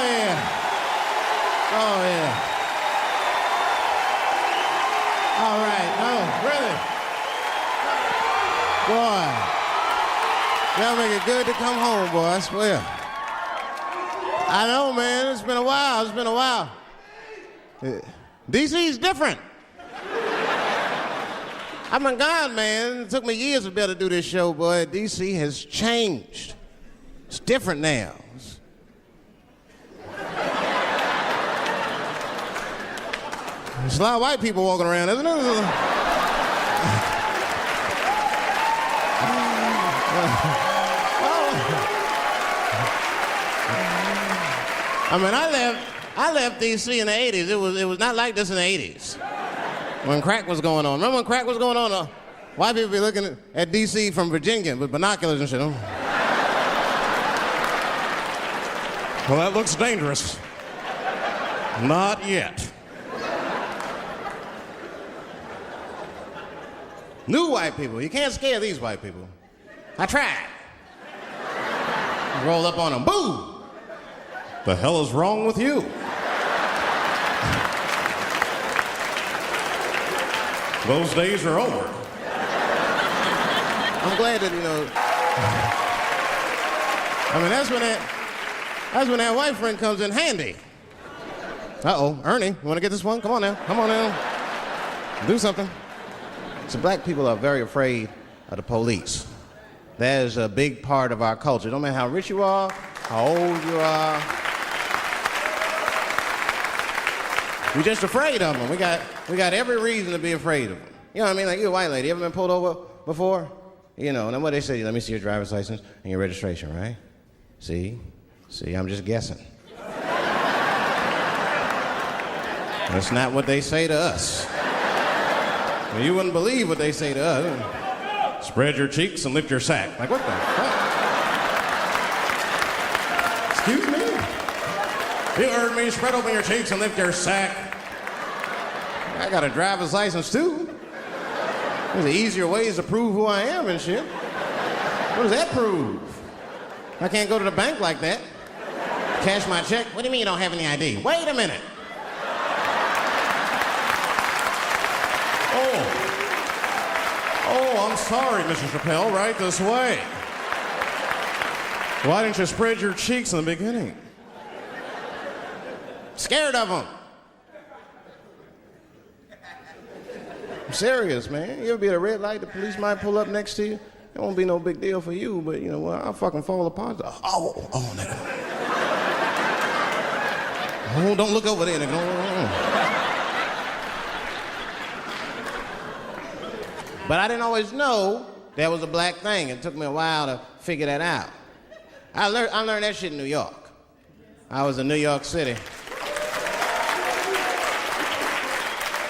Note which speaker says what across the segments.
Speaker 1: yeah. Oh, yeah. All right. Oh, really? Boy. Y'all make it good to come home, boy, I swear. I know, man. It's been a while. It's been a while. DC's different. I've been gone, man. It took me years to be able to do this show, boy. DC has changed. It's different now. There's a lot of white people walking around, isn't there? I mean, I left D.C. in the 80s. It was not like this in the 80s. When crack was going on. Remember when crack was going on? White people be looking at D.C. from Virginia with binoculars and shit. Well, that looks dangerous. Not yet. New white people. You can't scare these white people. I tried. Roll up on them. Boo! The hell is wrong with you? Those days are over. I'm glad that, I mean, that's when that white friend comes in handy. Uh-oh, Ernie, you want to get this one? Come on now. Come on now. Do something. So black people are very afraid of the police. That is a big part of our culture. No matter how rich you are, how old you are. We're just afraid of them. We got every reason to be afraid of them. You know what I mean? Like, you're a white lady. You ever been pulled over before? You know, and then what they say, let me see your driver's license and your registration, right? See, I'm just guessing. That's not what they say to us. Well, you wouldn't believe what they say to us. Spread your cheeks and lift your sack. Like, what the fuck? Excuse me? You heard me. Spread open your cheeks and lift your sack. I got a driver's license, too. There's easier ways to prove who I am and shit. What does that prove? I can't go to the bank like that. Cash my check. What do you mean you don't have any ID? Wait a minute. Oh, I'm sorry, Mr. Chappelle. Right this way. Why didn't you spread your cheeks in the beginning? Scared of them. I'm serious, man. You ever be at a red light, the police might pull up next to you? It won't be no big deal for you, but you know what? I'll fucking fall apart. Oh, nigga. Oh, don't look over there, nigga. But I didn't always know that was a black thing. It took me a while to figure that out. I learned that shit in New York. I was in New York City.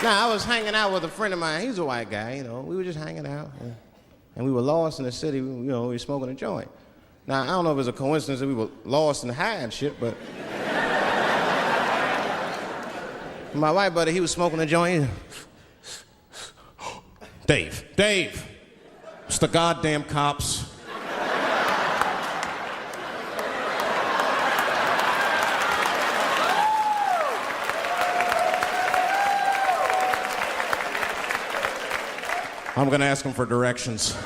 Speaker 1: Now, I was hanging out with a friend of mine. He's a white guy, you know. We were just hanging out. And we were lost in the city. We were smoking a joint. Now, I don't know if it was a coincidence that we were lost and high and shit, but... my white buddy, he was smoking a joint. Dave, it's the goddamn cops. I'm gonna ask him for directions.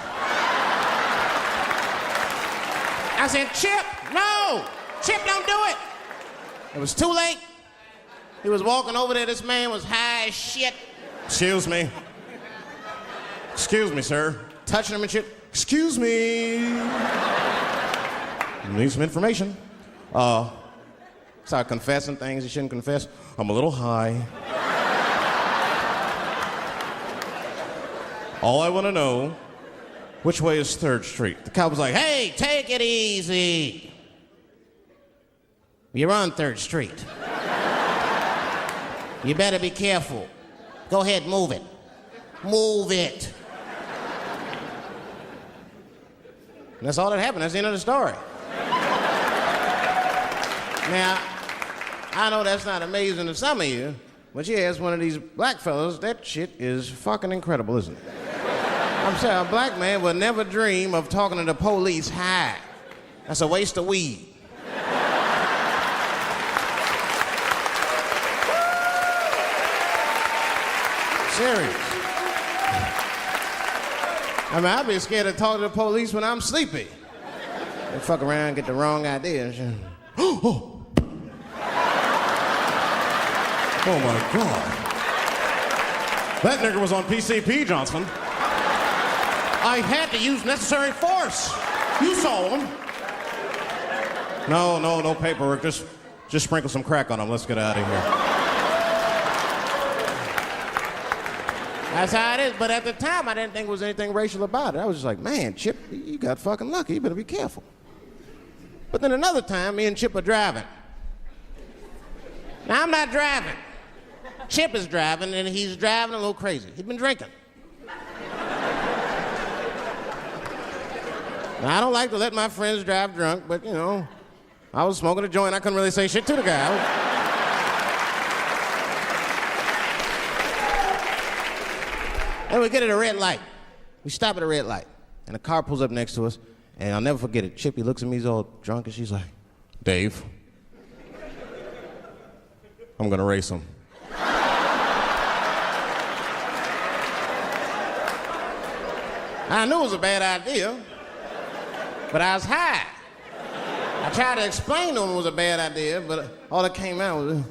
Speaker 1: I said, Chip, no! Chip, don't do it! It was too late. He was walking over there, this man was high as shit. Excuse me, sir. Touching him and shit. Excuse me. Need some information. Start confessing things he shouldn't confess. I'm a little high. All I want to know, which way is 3rd Street? The cop was like, hey, take it easy. You're on 3rd Street. You better be careful. Go ahead, move it. Move it. And that's all that happened. That's the end of the story. Now, I know that's not amazing to some of you, but you ask one of these black fellas, that shit is fucking incredible, isn't it? I'm saying a black man would never dream of talking to the police high. That's a waste of weed. serious. I mean, I'd be scared to talk to the police when I'm sleepy. They fuck around, get the wrong idea and shit. Oh my God. That nigger was on PCP, Johnson. I had to use necessary force. You saw him. No paperwork. Just sprinkle some crack on him. Let's get out of here. That's how it is. But at the time, I didn't think there was anything racial about it. I was just like, man, Chip, you got fucking lucky. You better be careful. But then another time, me and Chip are driving. Now, I'm not driving. Chip is driving, and he's driving a little crazy. He's been drinking. Now, I don't like to let my friends drive drunk, but, you know, I was smoking a joint. I couldn't really say shit to the guy. And we get at a red light. We stop at a red light, and a car pulls up next to us, and I'll never forget it. Chippy looks at me, he's all drunk, and she's like, Dave, I'm gonna race him. I knew it was a bad idea, but I was high. I tried to explain to him it was a bad idea, but all that came out was,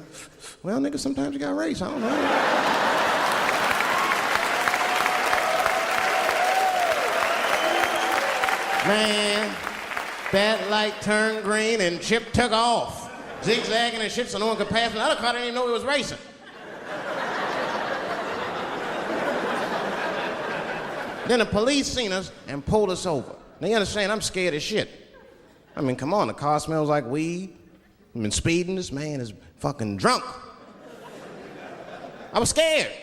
Speaker 1: well, nigga, sometimes you gotta race, I don't know. Man, that light turned green and Chip took off, zigzagging and shit so no one could pass. The other car didn't even know he was racing. Then the police seen us and pulled us over. Now you understand, I'm scared as shit. I mean, come on, the car smells like weed. I've been speeding, this man is fucking drunk. I was scared.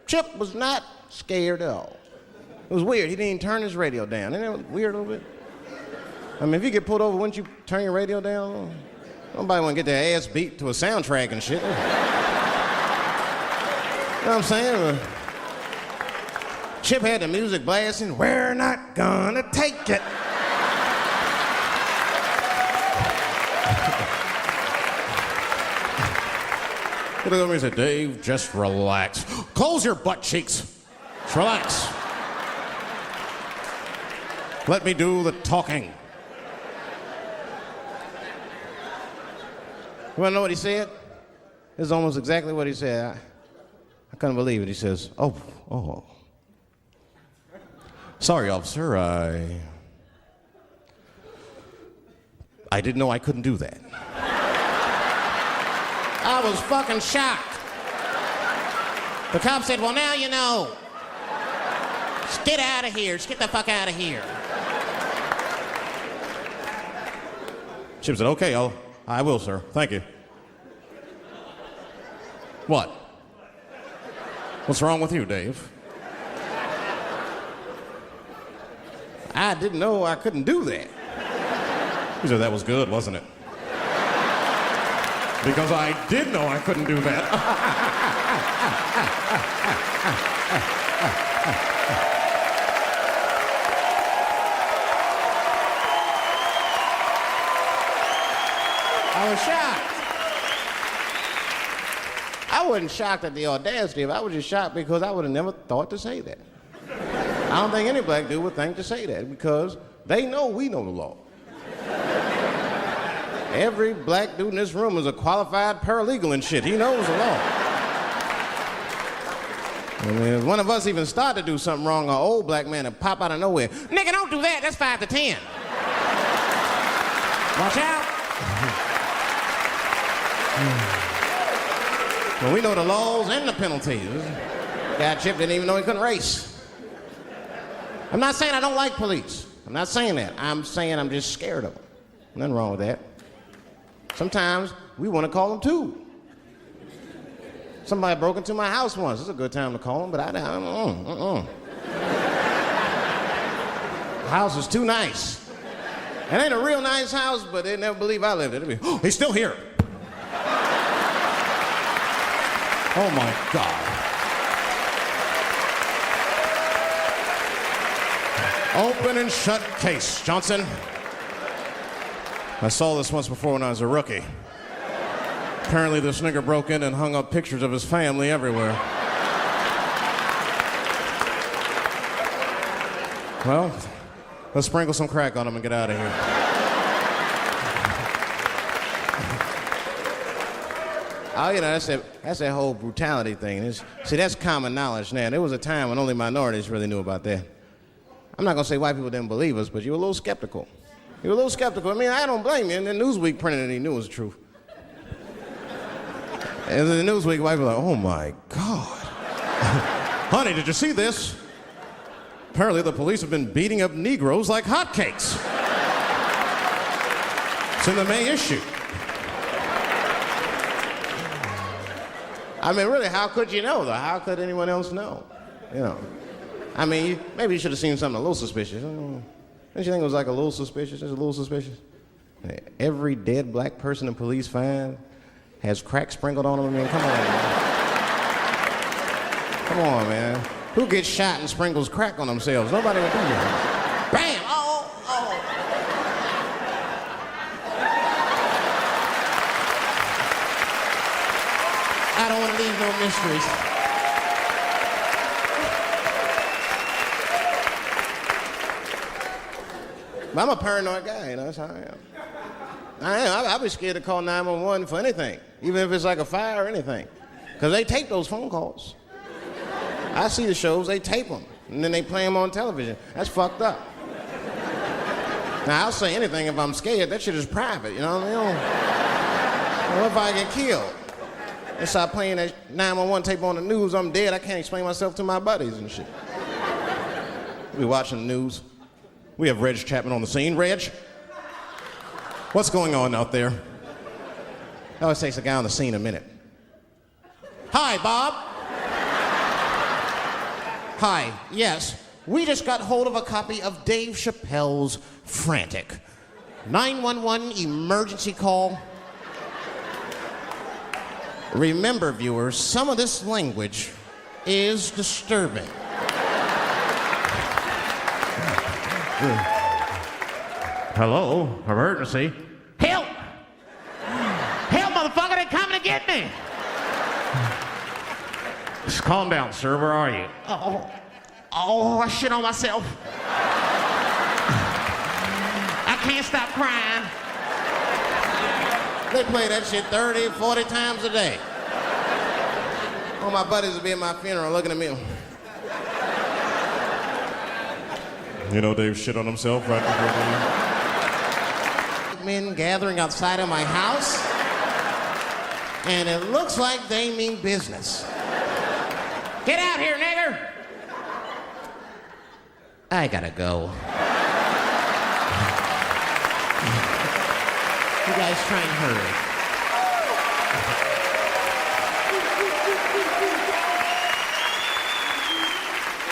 Speaker 1: Chip was not scared at all. It was weird, he didn't even turn his radio down. Isn't that weird a little bit? I mean, if you get pulled over, wouldn't you turn your radio down? Nobody want to get their ass beat to a soundtrack and shit. You know what I'm saying? Chip had the music blasting. We're not gonna take it. He looked at me and said, Dave, just relax. Close your butt cheeks. Just relax. Let me do the talking. You wanna know what he said? This is almost exactly what he said. I couldn't believe it. He says, oh. Sorry, officer, I didn't know I couldn't do that. I was fucking shocked. The cop said, well, now you know. Just get out of here. Just get the fuck out of here. Chip said, okay, I will, sir. Thank you. What? What's wrong with you, Dave? I didn't know I couldn't do that. He said, that was good, wasn't it? Because I did know I couldn't do that. I was shocked. I wasn't shocked at the audacity of it. I was just shocked because I would have never thought to say that. I don't think any black dude would think to say that because they know we know the law. Every black dude in this room is a qualified paralegal and shit. He knows the law. I mean, if one of us even start to do something wrong, an old black man will pop out of nowhere. Nigga, don't do that. That's 5 to 10. Watch out. Well, we know the laws and the penalties. Guy Chip didn't even know he couldn't race. I'm not saying I don't like police. I'm not saying that. I'm saying I'm just scared of them. Nothing wrong with that. Sometimes we want to call them too. Somebody broke into my house once. It's a good time to call them, but I don't. The house is too nice. It ain't a real nice house, but they never believe I lived it. Oh, he's still here. Oh my God. Open and shut case, Johnson. I saw this once before when I was a rookie. Apparently this nigger broke in and hung up pictures of his family everywhere. Well, let's sprinkle some crack on them and get out of here. Oh, you know, that's that whole brutality thing. See, that's common knowledge now. There was a time when only minorities really knew about that. I'm not going to say white people didn't believe us, but you were a little skeptical. You were a little skeptical. I mean, I don't blame you. And then Newsweek printed it and he knew it was the truth. And then the Newsweek, white people were like, oh my God. Honey, did you see this? Apparently the police have been beating up Negroes like hotcakes. It's in the May issue. I mean, really, how could you know, though? How could anyone else know? You know. I mean, maybe you should have seen something a little suspicious. Don't you think it was like a little suspicious? Just a little suspicious? Every dead black person the police find has crack sprinkled on them. I mean, come on, man. Come on, man. Who gets shot and sprinkles crack on themselves? Nobody would do that. Bam! Oh! I don't want to leave no mysteries. But I'm a paranoid guy, you know, that's how I am. I'd be scared to call 911 for anything, even if it's like a fire or anything. Because they tape those phone calls. I see the shows, they tape them, and then they play them on television. That's fucked up. Now, I'll say anything if I'm scared. That shit is private, you know what I mean? What if I get killed? They start playing that 911 tape on the news, I'm dead, I can't explain myself to my buddies and shit. We watching the news. We have Reg Chapman on the scene. Reg, what's going on out there? It always takes a guy on the scene a minute. Hi, Bob. Hi, yes. We just got hold of a copy of Dave Chappelle's Frantic. 911 emergency call. Remember, viewers, some of this language is disturbing.
Speaker 2: Hello, emergency. Help! Help, motherfucker, they're coming to get me! Just calm down, sir, where are you? I shit on myself. I can't stop crying.
Speaker 1: They play that shit 30, 40 times a day. All my buddies will be at my funeral looking at me. You know Dave shit on himself right before the men gathering outside of my house, and it looks like they mean business. Get out here, nigger! I gotta go. You guys try and hurry.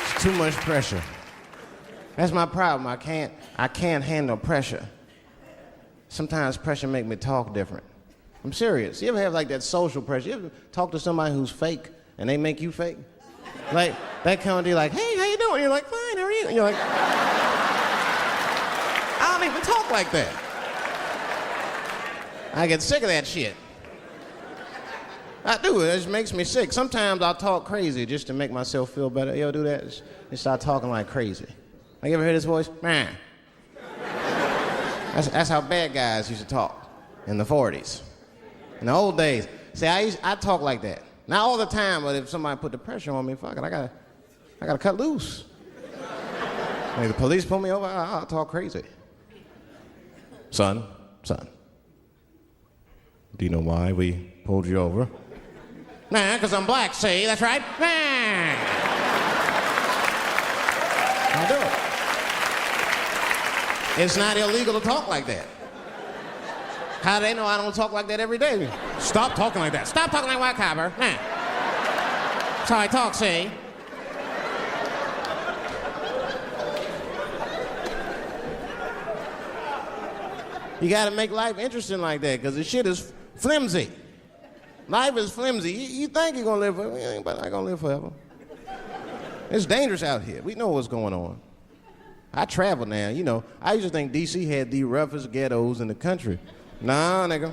Speaker 1: It's too much pressure. That's my problem. I can't handle pressure. Sometimes pressure make me talk different. I'm serious. You ever have like that social pressure? You ever talk to somebody who's fake and they make you fake? Like, that kind of deal, like, hey, how you doing? You're like, fine, how are you? And you're like, I don't even talk like that. I get sick of that shit. I do. It just makes me sick. Sometimes I'll talk crazy just to make myself feel better. You ever do that? Just start talking like crazy. Like, you ever hear this voice? Man. That's how bad guys used to talk in the 40s. In the old days. See, I talk like that. Not all the time, but if somebody put the pressure on me, fuck it, I gotta cut loose. Like the police pull me over, I'll talk crazy. Son, do you know why we pulled you over? Nah, because I'm black, see, that's right. Nah. I do it. It's not illegal to talk like that. How do they know I don't talk like that every day? Stop talking like that. Stop talking like white copper. Nah. That's how I talk, see? You gotta make life interesting like that, because the shit is flimsy. Life is flimsy. You think you're gonna live forever, you ain't not gonna live forever. It's dangerous out here. We know what's going on. I travel now, you know. I used to think D.C. had the roughest ghettos in the country. Nah, nigga,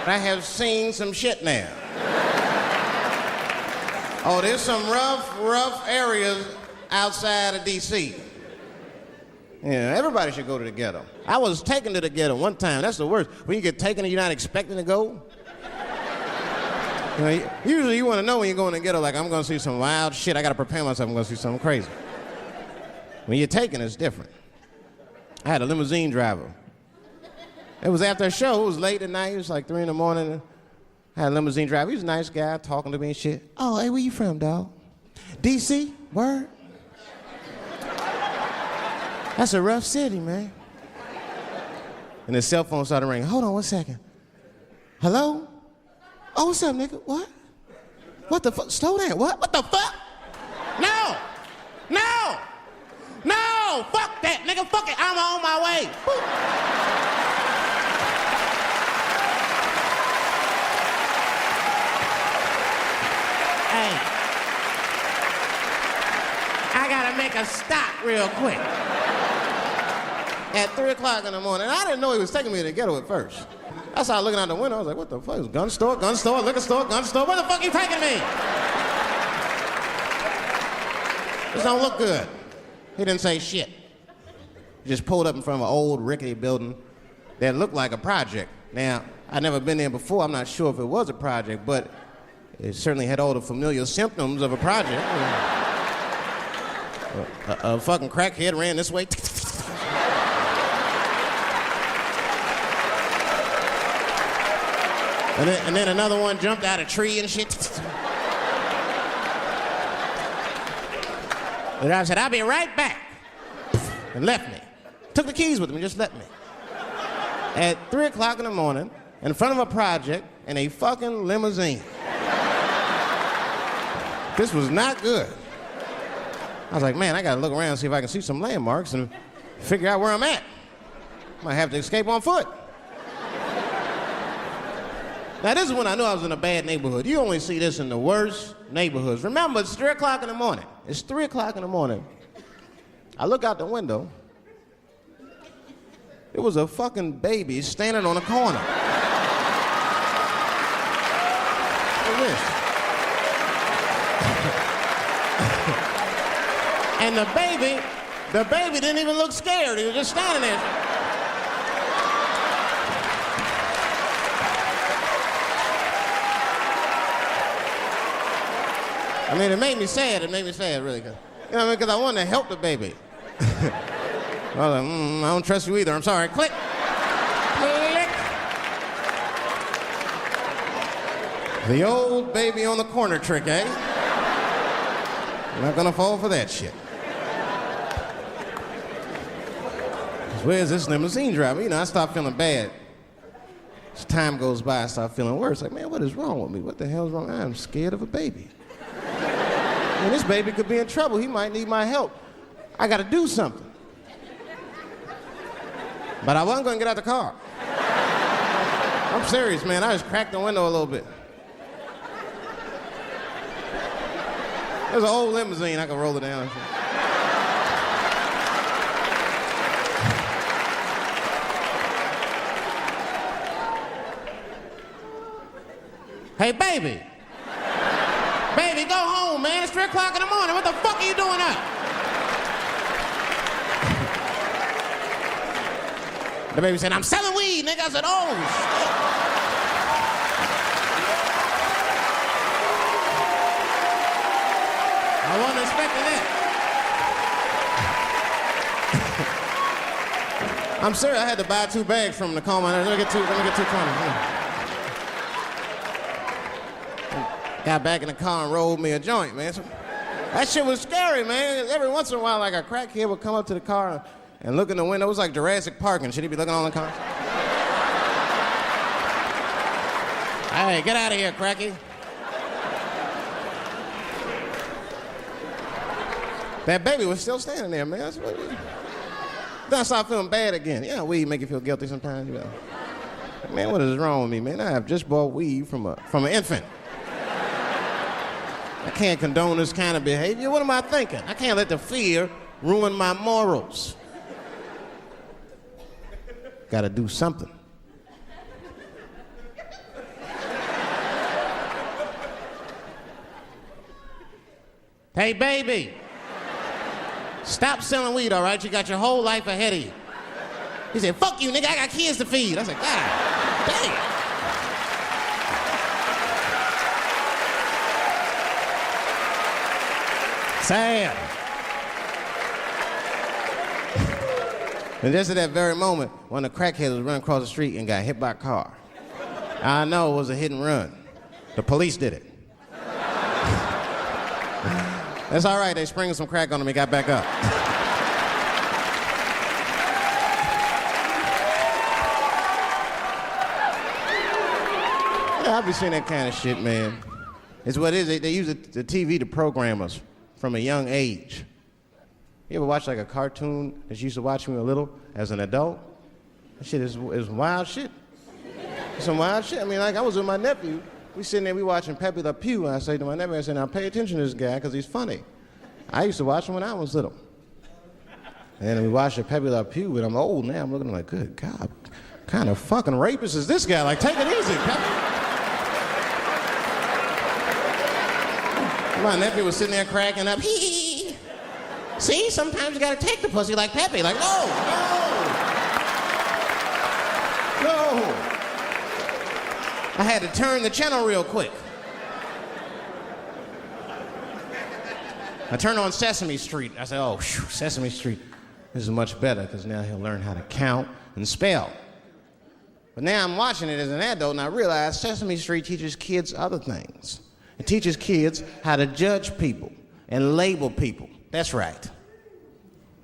Speaker 1: I have seen some shit now. Oh, there's some rough areas outside of D.C. Yeah, everybody should go to the ghetto. I was taken to the ghetto one time. That's the worst. When you get taken and you're not expecting to go. You know, usually you want to know when you're going to the ghetto, like, I'm going to see some wild shit. I got to prepare myself. I'm going to see something crazy. When you're taken, it's different. I had a limousine driver. It was after a show. It was late at night. It was like 3 in the morning. I had a limousine driver. He was a nice guy, talking to me and shit. Oh, hey, where you from, dog? D.C.? Word? That's a rough city, man. And his cell phone started ringing. Hold on 1 second. Hello? Oh, what's up, nigga? What? What the fuck? Slow down. What? What the fuck? No! No! No! Fuck that, nigga. Fuck it. I'm on my way. Woo. Hey. I gotta make a stop real quick. At 3 o'clock in the morning. I didn't know he was taking me to the ghetto at first. I started looking out the window. I was like, what the fuck? Gun store, liquor store, gun store. Where the fuck are you taking me? This don't look good. He didn't say shit. He just pulled up in front of an old rickety building that looked like a project. Now, I'd never been there before. I'm not sure if it was a project, but it certainly had all the familiar symptoms of a project. A fucking crackhead ran this way. And then another one jumped out of a tree and shit. The driver said, I'll be right back. And left me. Took the keys with him and just left me. At 3 o'clock in the morning, in front of a project, in a fucking limousine. This was not good. I was like, man, I gotta look around and see if I can see some landmarks and figure out where I'm at. Might have to escape on foot. Now, this is when I knew I was in a bad neighborhood. You only see this in the worst neighborhoods. Remember, it's 3 o'clock in the morning. It's 3 o'clock in the morning. I look out the window. It was a fucking baby standing on a corner. Look at this. And the baby didn't even look scared. He was just standing there. I mean, it made me sad. It made me sad, really. You know what I mean? Because I wanted to help the baby. I was like, I don't trust you either. I'm sorry. Click. Click. The old baby on the corner trick, eh? I'm not gonna fall for that shit. Where's this limousine driver? You know, I start feeling bad. As time goes by, I start feeling worse. Like, man, what is wrong with me? What the hell's wrong? I'm scared of a baby. And this baby could be in trouble. He might need my help. I gotta do something. But I wasn't gonna get out the car. I'm serious, man. I just cracked the window a little bit. There's an old limousine. I can roll it down. Hey, baby. Baby, go home, man. It's 3 o'clock in the morning. What the fuck are you doing up? The baby said, I'm selling weed, nigga. I said, oh, shit. I wasn't expecting that. I'm serious. I had to buy 2 bags from him to calm my nerves. Let me get 220. Got back in the car and rolled me a joint, man. So, that shit was scary, man. Every once in a while, like a crackhead would come up to the car and look in the window. It was like Jurassic Park and shit. He'd be looking on the car. Hey, get out of here, cracky. That baby was still standing there, man. Then I started feeling bad again. Yeah, weed make you feel guilty sometimes. You know. Man, what is wrong with me, man? I have just bought weed from an infant. I can't condone this kind of behavior. What am I thinking? I can't let the fear ruin my morals. Gotta do something. Hey, baby. Stop selling weed, all right? You got your whole life ahead of you. He said, fuck you, nigga, I got kids to feed. I said, God damn. Sad. And just at that very moment, one of the crackheads was running across the street and got hit by a car. I know it was a hit and run. The police did it. That's all right, they sprinkled some crack on him and got back up. Yeah, I'll be seeing that kind of shit, man. It's what it is. They use the TV to program us from a young age. You ever watch like a cartoon that you used to watch when you were little as an adult? That shit is wild shit. It's some wild shit. I mean, like I was with my nephew. We sitting there, we watching Pepe Le Pew, and I say to my nephew, I said, now pay attention to this guy because he's funny. I used to watch him when I was little. And then we watched Pepe Le Pew, but I'm old now. I'm looking like, good God, what kind of fucking rapist is this guy? Like, take it easy, Pepe. My nephew was sitting there cracking up. Hee. See, sometimes you gotta take the pussy like Pepe. Like, no. I had to turn the channel real quick. I turned on Sesame Street. I said, oh, Sesame Street. This is much better because now he'll learn how to count and spell. But now I'm watching it as an adult and I realize Sesame Street teaches kids other things. It teaches kids how to judge people and label people. That's right.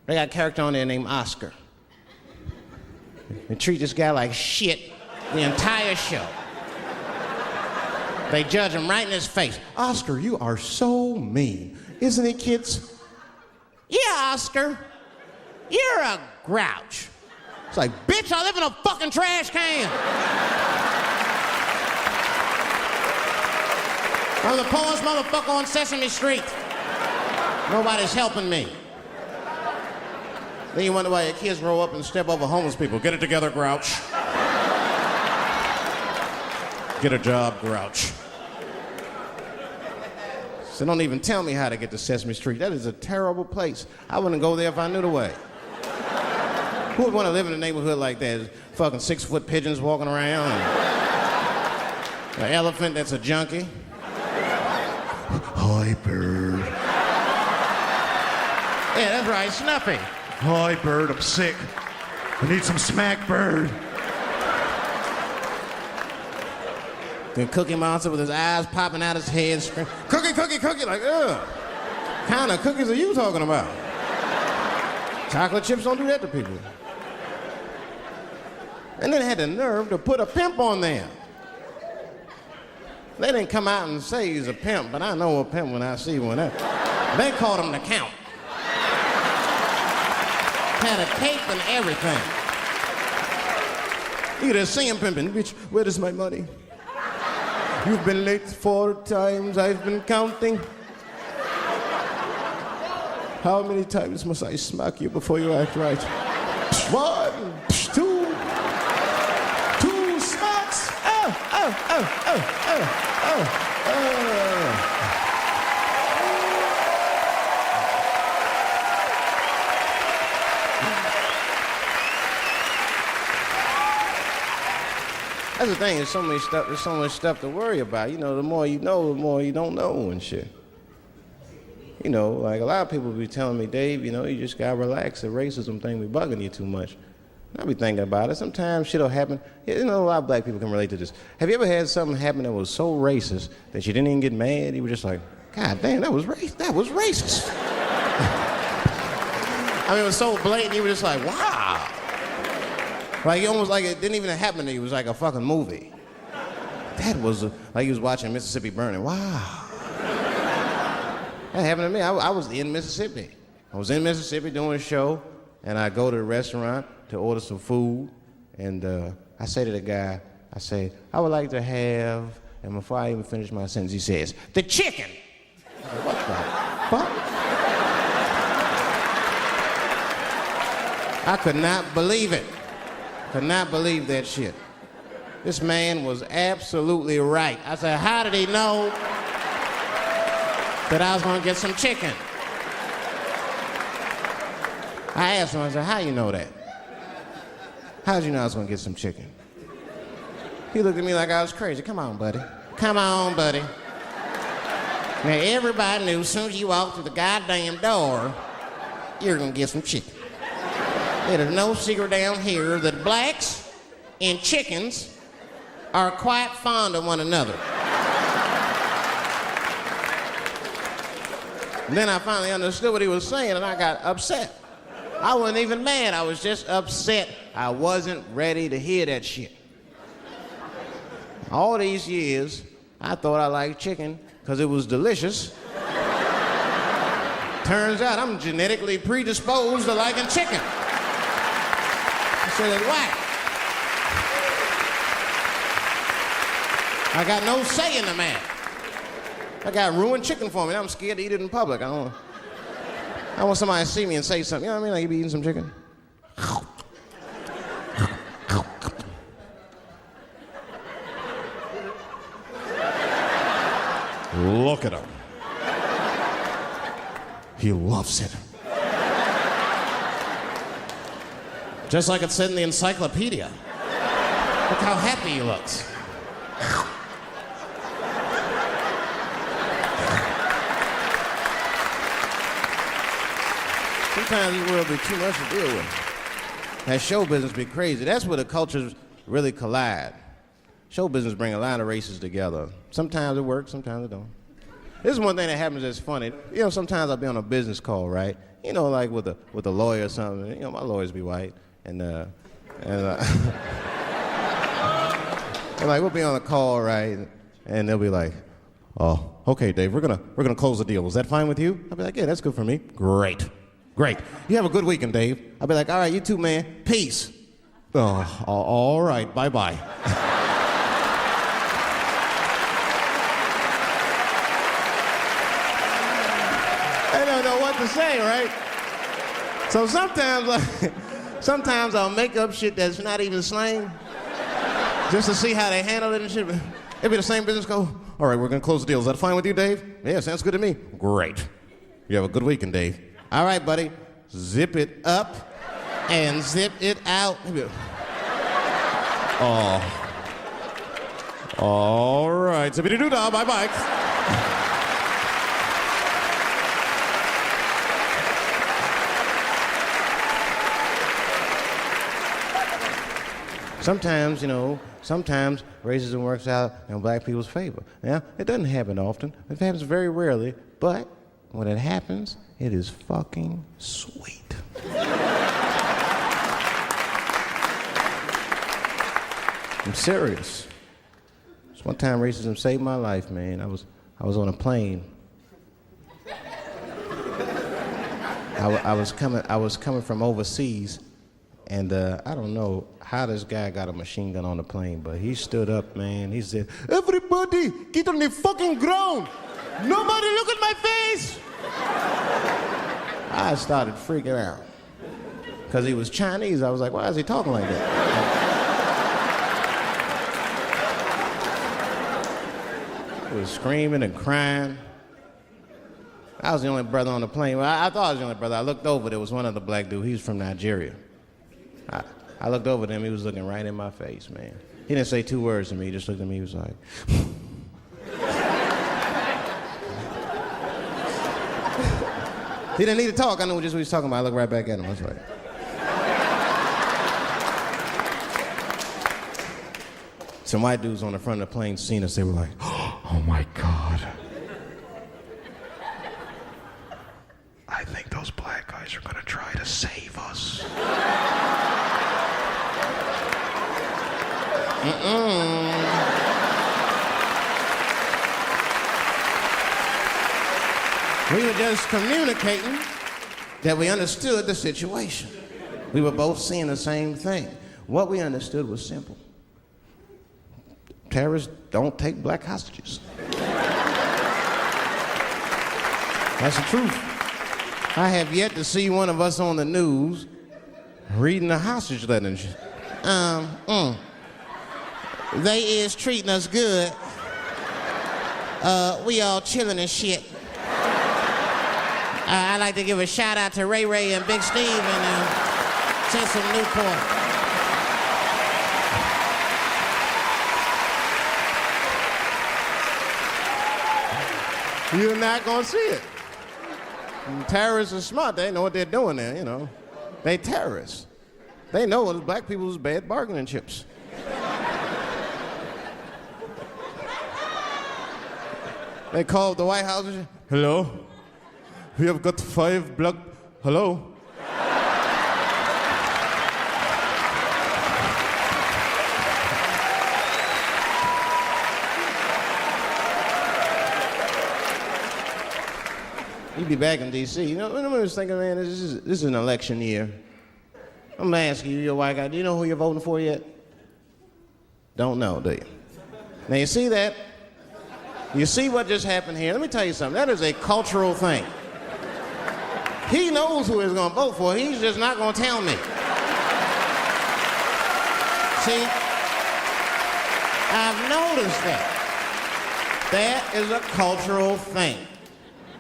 Speaker 1: They got a character on there named Oscar. They treat this guy like shit the entire show. They judge him right in his face. Oscar, you are so mean. Isn't it, kids? Yeah, Oscar. You're a grouch. It's like, bitch, I live in a fucking trash can. I'm the poorest motherfucker on Sesame Street. Nobody's helping me. Then you wonder why your kids grow up and step over homeless people. Get it together, grouch. Get a job, grouch. So don't even tell me how to get to Sesame Street. That is a terrible place. I wouldn't go there if I knew the way. Who would want to live in a neighborhood like that? Fucking 6-foot pigeons walking around. An elephant that's a junkie. Hi, bird. Yeah, that's right, Snuffy. Hi, bird, I'm sick. I need some smack, bird. The Cookie Monster with his eyes popping out his head, screaming, cookie, cookie, cookie, like, ugh. What kind of cookies are you talking about? Chocolate chips don't do that to people. And then they had the nerve to put a pimp on there. They didn't come out and say he's a pimp, but I know a pimp when I see one. They called him the Count. Had a cape and everything. You could just see him pimping. Bitch, where is my money? You've been late 4 times, I've been counting. How many times must I smack you before you act right? 1, 2 smacks. That's the thing, there's so much stuff to worry about. You know, the more you know, the more you don't know and shit. You know, like a lot of people be telling me, Dave, you know, you just gotta relax. The racism thing be bugging you too much. And I be thinking about it. Sometimes shit'll happen. You know, a lot of black people can relate to this. Have you ever had something happen that was so racist that you didn't even get mad? You were just like, God damn, that was racist. I mean, it was so blatant, you were just like, wow. Like, almost like it didn't even happen to you. It was like a fucking movie. That was like you was watching Mississippi Burning. Wow. That happened to me. I was in Mississippi. I was in Mississippi doing a show, and I go to the restaurant to order some food, and I say to the guy, I say, I would like to have, and before I even finish my sentence, he says, the chicken. I said, what the fuck? I could not believe it. Could not believe that shit. This man was absolutely right. I said, how did he know that I was gonna get some chicken? I asked him, I said, how you know that? How'd you know I was gonna get some chicken? He looked at me like I was crazy. Come on, buddy. Come on, buddy. Now, everybody knew as soon as you walked through the goddamn door, you're gonna get some chicken. There's no secret down here that blacks and chickens are quite fond of one another. And then I finally understood what he was saying, and I got upset. I wasn't even mad. I was just upset. I wasn't ready to hear that shit. All these years, I thought I liked chicken because it was delicious. Turns out I'm genetically predisposed to liking chicken. I said, it's whack. I got no say in the matter. I got ruined chicken for me. I'm scared to eat it in public. I want somebody to see me and say something. You know what I mean? Like, you be eating some chicken? Look at him. He loves it. Just like it said in the encyclopedia. Look how happy he looks. Sometimes this world be too much to deal with. That show business be crazy. That's where the cultures really collide. Show business bring a lot of races together. Sometimes it works, sometimes it don't. This is one thing that happens that's funny. You know, sometimes I'll be on a business call, right? You know, like with a lawyer or something. You know, my lawyers be white, and like we'll be on a call, right? And they'll be like, "Oh, okay, Dave, we're gonna close the deal. Is that fine with you?" I'll be like, "Yeah, that's good for me." Great. You have a good weekend, Dave. I'll be like, "All right, you too, man. Peace." Oh, all right, bye-bye. I don't know what to say, right? So sometimes I'll make up shit that's not even slang, just to see how they handle it and shit. It'll be the same business go, "All right, we're gonna close the deal. Is that fine with you, Dave?" "Yeah, sounds good to me." "Great. You have a good weekend, Dave." "All right, buddy. Zip it up and zip it out." Oh. All right. Zippity-doo-dah. Bye-bye. Sometimes, you know, racism works out in black people's favor. Now, it doesn't happen often. It happens very rarely, but when it happens, it is fucking sweet. I'm serious. This one time racism saved my life, man. I was on a plane. I was coming from overseas, and I don't know how this guy got a machine gun on the plane, but he stood up, man. He said, "Everybody, get on the fucking ground. Nobody look at my face." I started freaking out. Because he was Chinese. I was like, why is he talking like that? He was screaming and crying. I was the only brother on the plane. Well, I thought I was the only brother. I looked over, there was one other black dude. He was from Nigeria. I looked over at him, he was looking right in my face, man. He didn't say two words to me, he just looked at me, he was like... He didn't need to talk, I knew just what he was talking about. I looked right back at him, I was like... Some white dudes on the front of the plane seen us, they were like, "Oh my God. I think those black guys are gonna try to save us." We were just communicating that we understood the situation. We were both seeing the same thing. What we understood was simple. Terrorists don't take black hostages. That's the truth. I have yet to see one of us on the news reading a hostage letter and shit. They is treating us good. We all chilling and shit. I'd like to give a shout out to Ray Ray and Big Steve and send some Newport. You're not gonna see it. And terrorists are smart. They know what they're doing there, you know. They terrorists. They know it's black people's bad bargaining chips. They called the White House and said, hello? We have got 5 black... Hello? You'd be back in D.C. You know, I was thinking, man, this is an election year. I'm gonna ask you, you're a white guy, do you know who you're voting for yet? Don't know, do you? Now, you see that? You see what just happened here? Let me tell you something. That is a cultural thing. He knows who he's gonna vote for. He's just not gonna tell me. See? I've noticed that. That is a cultural thing.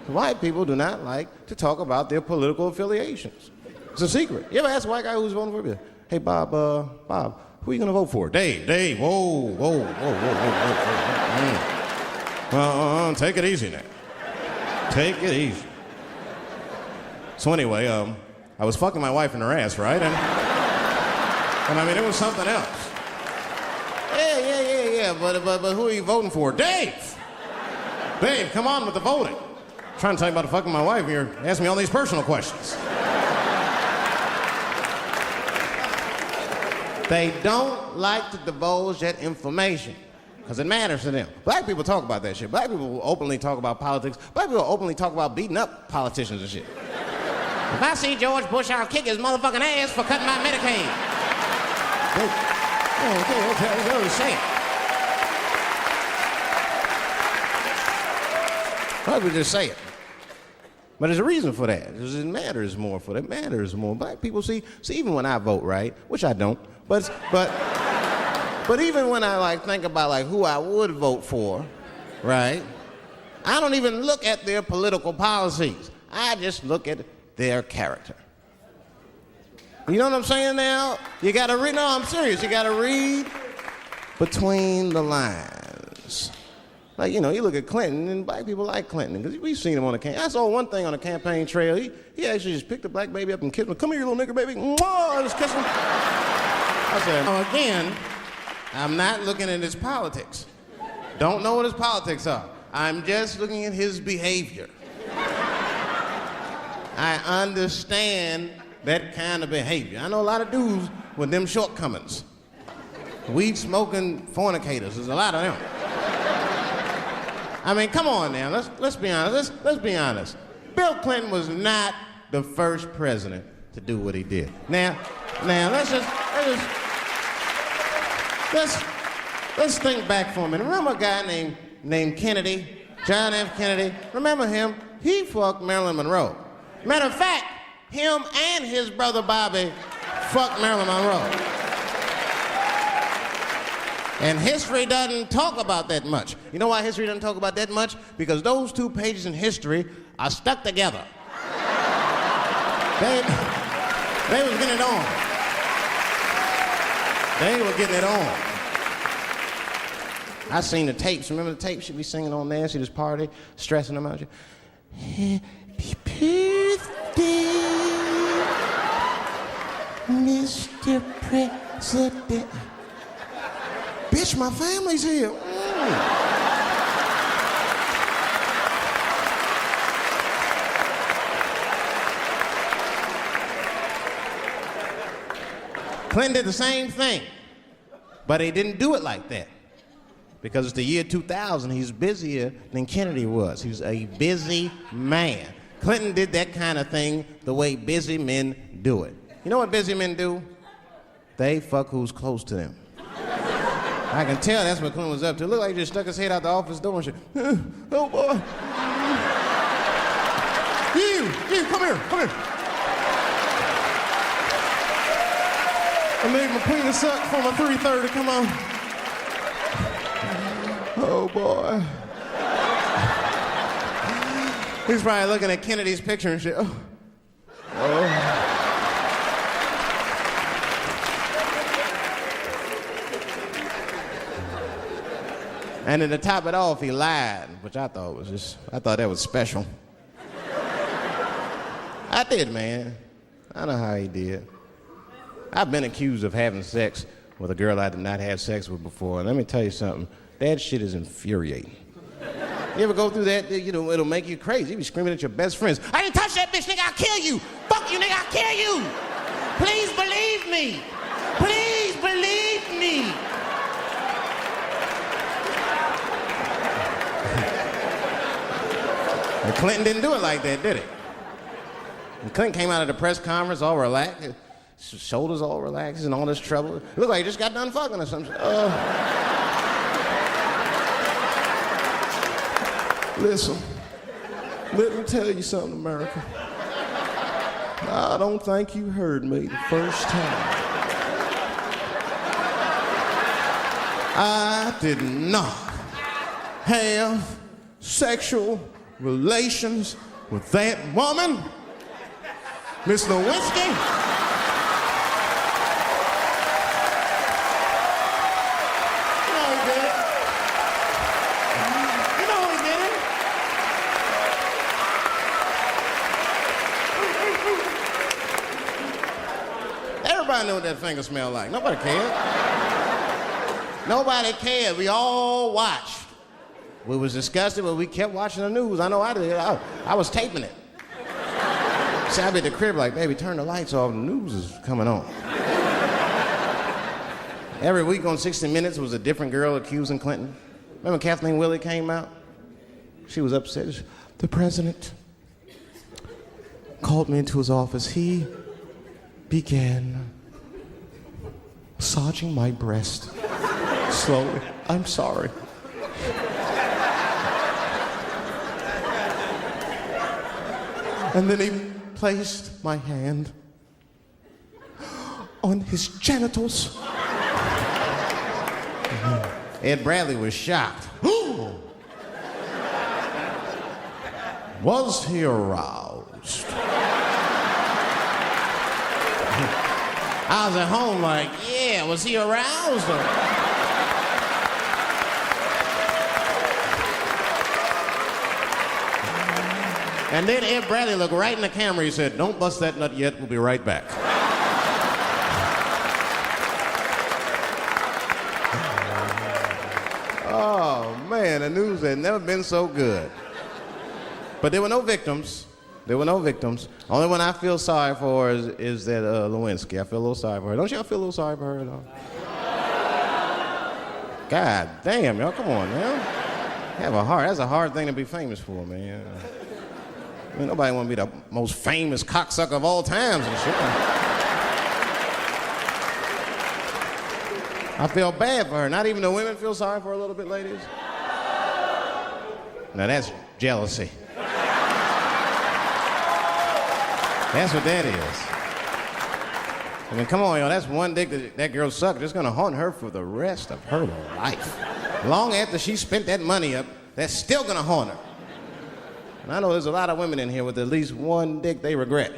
Speaker 1: White people do not like to talk about their political affiliations. It's a secret. You ever ask a white guy who's voting for you? Hey, Bob, who are you gonna vote for? Dave, whoa. Take it easy now. Take it easy. So anyway, I was fucking my wife in her ass, right? And I mean, it was something else. Yeah, but who are you voting for? Dave, come on with the voting. I'm trying to tell you about fucking my wife, and you're asking me all these personal questions. They don't like to divulge that information because it matters to them. Black people talk about that shit. Black people openly talk about politics. Black people openly talk about beating up politicians and shit. If I see George Bush, I'll kick his motherfucking ass for cutting my Medicaid. They say it. Black people just say it. But there's a reason for that. It matters more for that. It matters more. Black people see, even when I vote, right, which I don't, but even when I think about who I would vote for, right, I don't even look at their political policies. I just look at their character. You know what I'm saying now? You gotta read, no, I'm serious. You gotta read between the lines. Like, you know, you look at Clinton, and black people like Clinton, because we've seen him on the campaign. I saw one thing on the campaign trail. He actually just picked a black baby up and kissed him. Come here, you little nigger baby. Mwah! Just kiss him. I said, again, I'm not looking at his politics. Don't know what his politics are. I'm just looking at his behavior. I understand that kind of behavior. I know a lot of dudes with them shortcomings. Weed-smoking fornicators. There's a lot of them. I mean, come on now, let's be honest. Let's be honest. Bill Clinton was not the first president to do what he did. Now, let's think back for a minute. Remember a guy named Kennedy, John F. Kennedy? Remember him? He fucked Marilyn Monroe. Matter of fact, him and his brother Bobby fucked Marilyn Monroe. And history doesn't talk about that much. You know why history doesn't talk about that much? Because those 2 pages in history are stuck together. They was getting it on. They were getting it on. I seen the tapes. Remember the tapes? She'd be singing on there. See this party, stressing them out. Happy birthday, Mr. President. Bitch, my family's here. Clinton did the same thing, but he didn't do it like that. Because it's the year 2000, he's busier than Kennedy was. He was a busy man. Clinton did that kind of thing the way busy men do it. You know what busy men do? They fuck who's close to them. I can tell that's what Clinton was up to. It looked like he just stuck his head out the office door and shit. Oh, boy. You, come here. I made my penis suck for my 3:30, come on. Oh, boy. He's probably looking at Kennedy's picture and shit. Oh. And then to top it off, he lied, which I thought that was special. I did, man. I know how he did. I've been accused of having sex with a girl I did not have sex with before, and let me tell you something, that shit is infuriating. You ever go through that, you know, it'll make you crazy. You be screaming at your best friends, I didn't touch that bitch, nigga, I'll kill you. Fuck you, nigga, I'll kill you. Please believe me. Please believe me. And Clinton didn't do it like that, did he? And Clinton came out of the press conference all relaxed, his shoulders all relaxed and all this trouble. It looked like he just got done fucking or something. Listen, let me tell you something, America. I don't think you heard me the first time. I did not have sexual relations with that woman, Miss Lewinsky. You know he did it. You know he did it. Everybody knew what that finger smelled like. Nobody cared. Nobody cared. We all watched. We was disgusted, but we kept watching the news. I know I did. I was taping it. See, I'd be at the crib like, baby, turn the lights off. The news is coming on. Every week on 60 Minutes was a different girl accusing Clinton. Remember Kathleen Willey came out? She was upset. The president called me into his office. He began massaging my breast slowly. I'm sorry. And then he placed my hand on his genitals. Ed Bradley was shocked. Was he aroused? I was at home like, yeah, was he aroused? And then Ed Bradley looked right in the camera. He said, don't bust that nut yet. We'll be right back. Oh, man, the news had never been so good. But there were no victims. There were no victims. Only one I feel sorry for is that Lewinsky. I feel a little sorry for her. Don't y'all feel a little sorry for her at all? God damn, y'all, come on, man. Have a heart. That's a hard thing to be famous for, man. I mean, nobody want to be the most famous cocksucker of all times and shit. I feel bad for her. Not even the women feel sorry for her a little bit, ladies. Now that's jealousy. That's what that is. I mean, come on, y'all. That's one dick that girl sucked. It's gonna haunt her for the rest of her life. Long after she spent that money up, that's still gonna haunt her. And I know there's a lot of women in here with at least one dick they regret.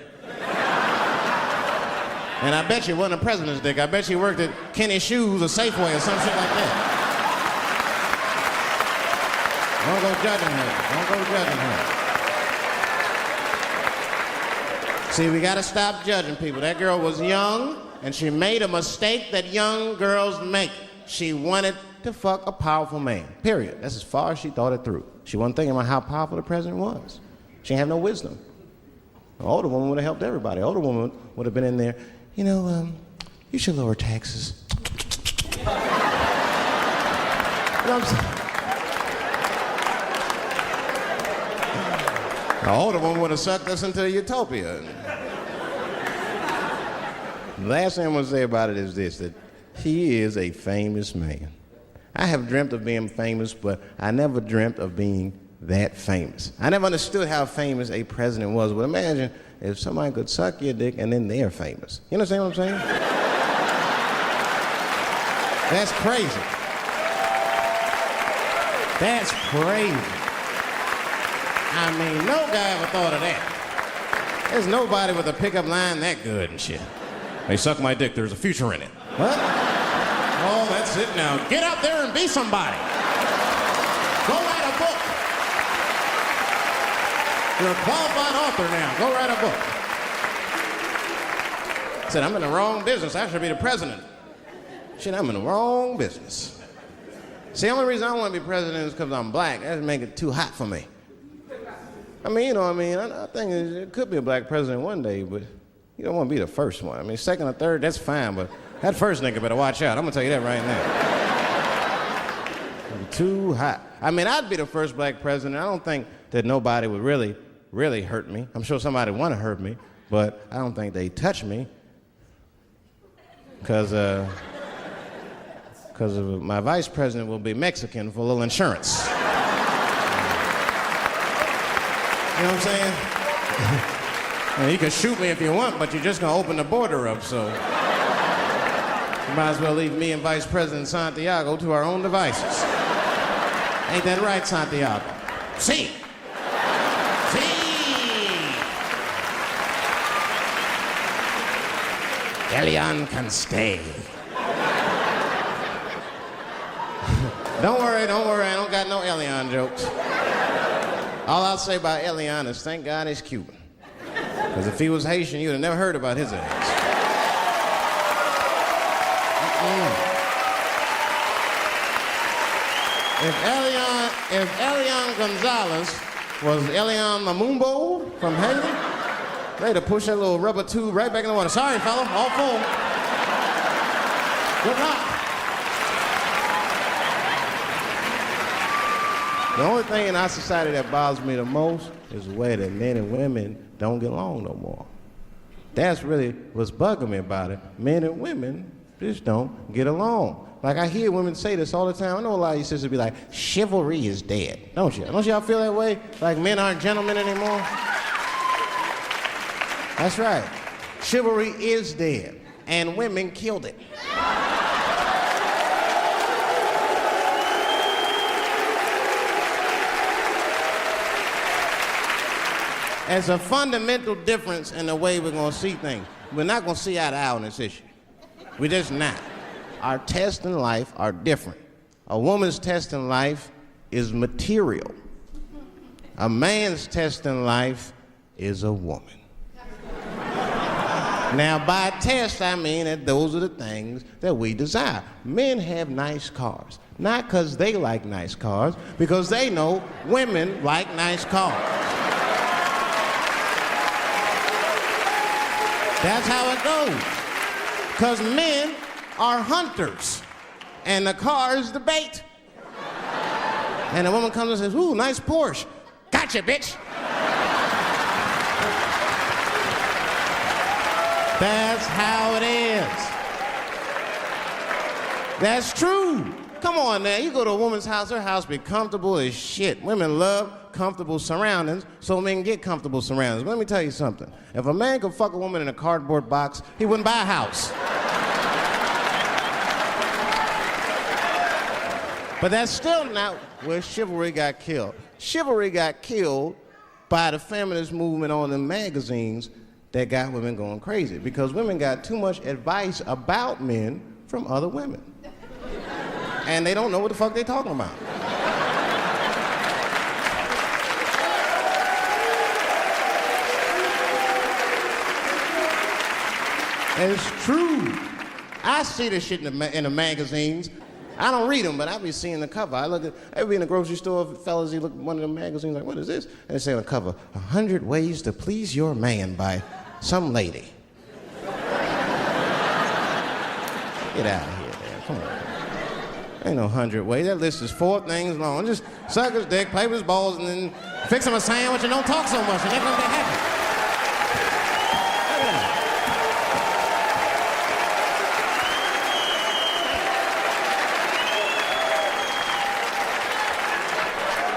Speaker 1: And I bet you it wasn't a president's dick. I bet you worked at Kenny Shoes or Safeway or some shit like that. Don't go judging her. Don't go judging her. See, we gotta stop judging people. That girl was young, and she made a mistake that young girls make. She wanted to fuck a powerful man, period. That's as far as she thought it through. She wasn't thinking about how powerful the president was. She didn't have no wisdom. An older woman would have helped everybody. An older woman would have been in there, you know, you should lower taxes. You know what I'm saying? An older woman would have sucked us into utopia. The last thing I'm going to say about it is this, that he is a famous man. I have dreamt of being famous, but I never dreamt of being that famous. I never understood how famous a president was, but imagine if somebody could suck your dick and then they're famous. You understand what I'm saying? That's crazy. That's crazy. I mean, no guy ever thought of that. There's nobody with a pickup line that good and shit. They suck my dick, there's a future in it. What? Oh, that's it now. Get out there and be somebody. Go write a book. You're a qualified author now. Go write a book. I said, I'm in the wrong business. I should be the president. Shit, I'm in the wrong business. See, the only reason I want to be president is because I'm black. That would make it too hot for me. I mean, you know what I mean? I think it could be a black president one day, but you don't want to be the first one. I mean, second or third, that's fine, but that first nigga better watch out. I'm going to tell you that right now. It'd be too hot. I mean, I'd be the first black president. I don't think that nobody would really hurt me. I'm sure somebody would want to hurt me, but I don't think they'd touch me because my vice president will be Mexican for a little insurance. You know what I'm saying? You can shoot me if you want, but you're just gonna open the border up, so you might as well leave me and Vice President Santiago to our own devices. Ain't that right, Santiago? See. Elian can stay. Don't worry, I don't got no Elian jokes. All I'll say about Elian is thank God he's Cuban. Because if he was Haitian, you'd have never heard about his ass. If Elian Gonzalez was Elian Mamumbo from Haiti, they'd have pushed that little rubber tube right back in the water. Sorry, fella, all full. Good luck. The only thing in our society that bothers me the most is the way that men and women don't get along no more. That's really what's bugging me about it. Men and women just don't get along. Like, I hear women say this all the time. I know a lot of you sisters be like, chivalry is dead. Don't you? Don't y'all feel that way? Like men aren't gentlemen anymore? That's right. Chivalry is dead, and women killed it. There's a fundamental difference in the way we're gonna see things. We're not gonna see eye to eye on this issue. We're just not. Our tests in life are different. A woman's test in life is material. A man's test in life is a woman. Now, by test, I mean that those are the things that we desire. Men have nice cars. Not because they like nice cars, because they know women like nice cars. That's how it goes. Because men are hunters, and the car is the bait. And a woman comes and says, ooh, nice Porsche. Gotcha, bitch. That's how it is. That's true. Come on now, you go to a woman's house, her house be comfortable as shit. Women love comfortable surroundings, so men get comfortable surroundings. But let me tell you something. If a man could fuck a woman in a cardboard box, he wouldn't buy a house. But that's still not where chivalry got killed. Chivalry got killed by the feminist movement on the magazines that got women going crazy, because women got too much advice about men from other women. And they don't know what the fuck they're talking about. It's true. I see this shit in the magazines. I don't read them, but I be seeing the cover. I be in the grocery store, fellas, you look at one of the magazines like, what is this? And they say on the cover, 100 Ways to Please Your Man by some lady. Get out of here, man. Come on. Ain't no 100 ways. That list is 4 things long. Just suck his dick, play with his balls, and then fix him a sandwich and don't talk so much, and they're gonna be happy.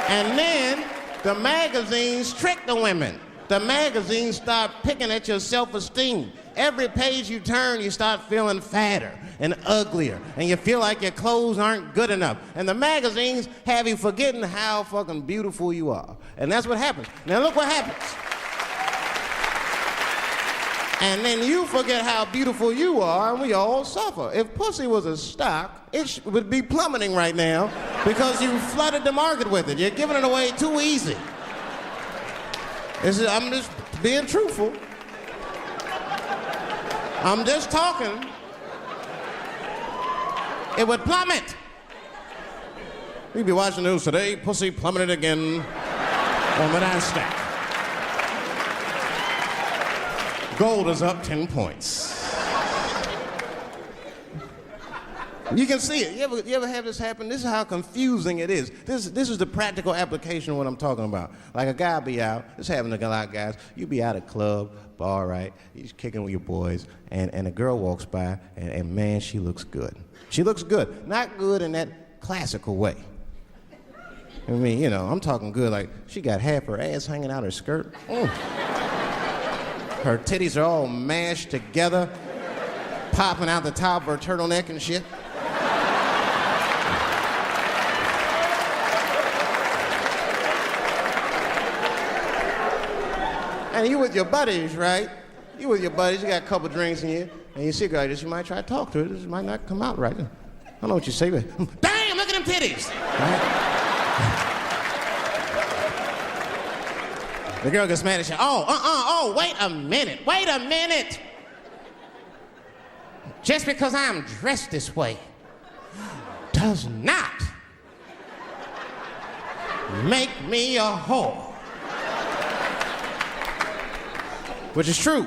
Speaker 1: And then the magazines trick the women. The magazines start picking at your self-esteem. Every page you turn, you start feeling fatter and uglier, and you feel like your clothes aren't good enough. And the magazines have you forgetting how fucking beautiful you are. And that's what happens. Now look what happens. And then you forget how beautiful you are, and we all suffer. If pussy was a stock, it would be plummeting right now because you flooded the market with it. You're giving it away too easy. I'm just being truthful. I'm just talking. It would plummet. We'd be watching the news today. Pussy plummeted again on the NASDAQ. Gold is up 10 points. You can see it. You ever have this happen? This is how confusing it is. This is the practical application of what I'm talking about. Like a guy be out, this happens to a lot of guys. You be out at a club, bar, right? You're kicking with your boys, and a girl walks by, and man, she looks good. She looks good. Not good in that classical way. I mean, you know, I'm talking good like she got half her ass hanging out her skirt. Her titties are all mashed together, popping out the top of her turtleneck and shit. And you with your buddies, right? You with your buddies, you got a couple drinks in you, and you see a girl like this, you might try to talk to her. This might not come out right. I don't know what you say, but damn, look at them titties! Right? The girl gets mad at you. Wait a minute. Just because I'm dressed this way does not make me a whore. Which is true.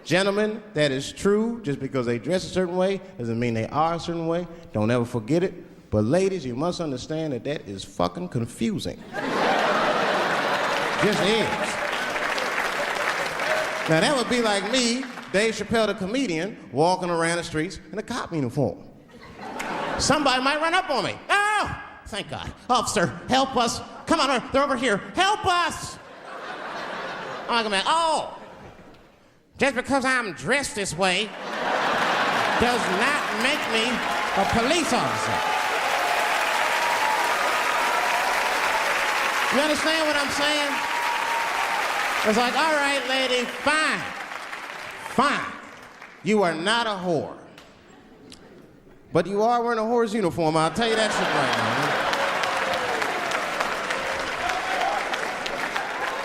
Speaker 1: Gentlemen, that is true. Just because they dress a certain way doesn't mean they are a certain way. Don't ever forget it. But ladies, you must understand that that is fucking confusing. Just is. Now that would be like me, Dave Chappelle the comedian, walking around the streets in a cop uniform. Somebody might run up on me. Oh, thank God. Officer, help us. Come on, they're over here. Help us. I'm like, oh, just because I'm dressed this way does not make me a police officer. You understand what I'm saying? It's like, all right, lady, fine. You are not a whore. But you are wearing a whore's uniform, I'll tell you that shit right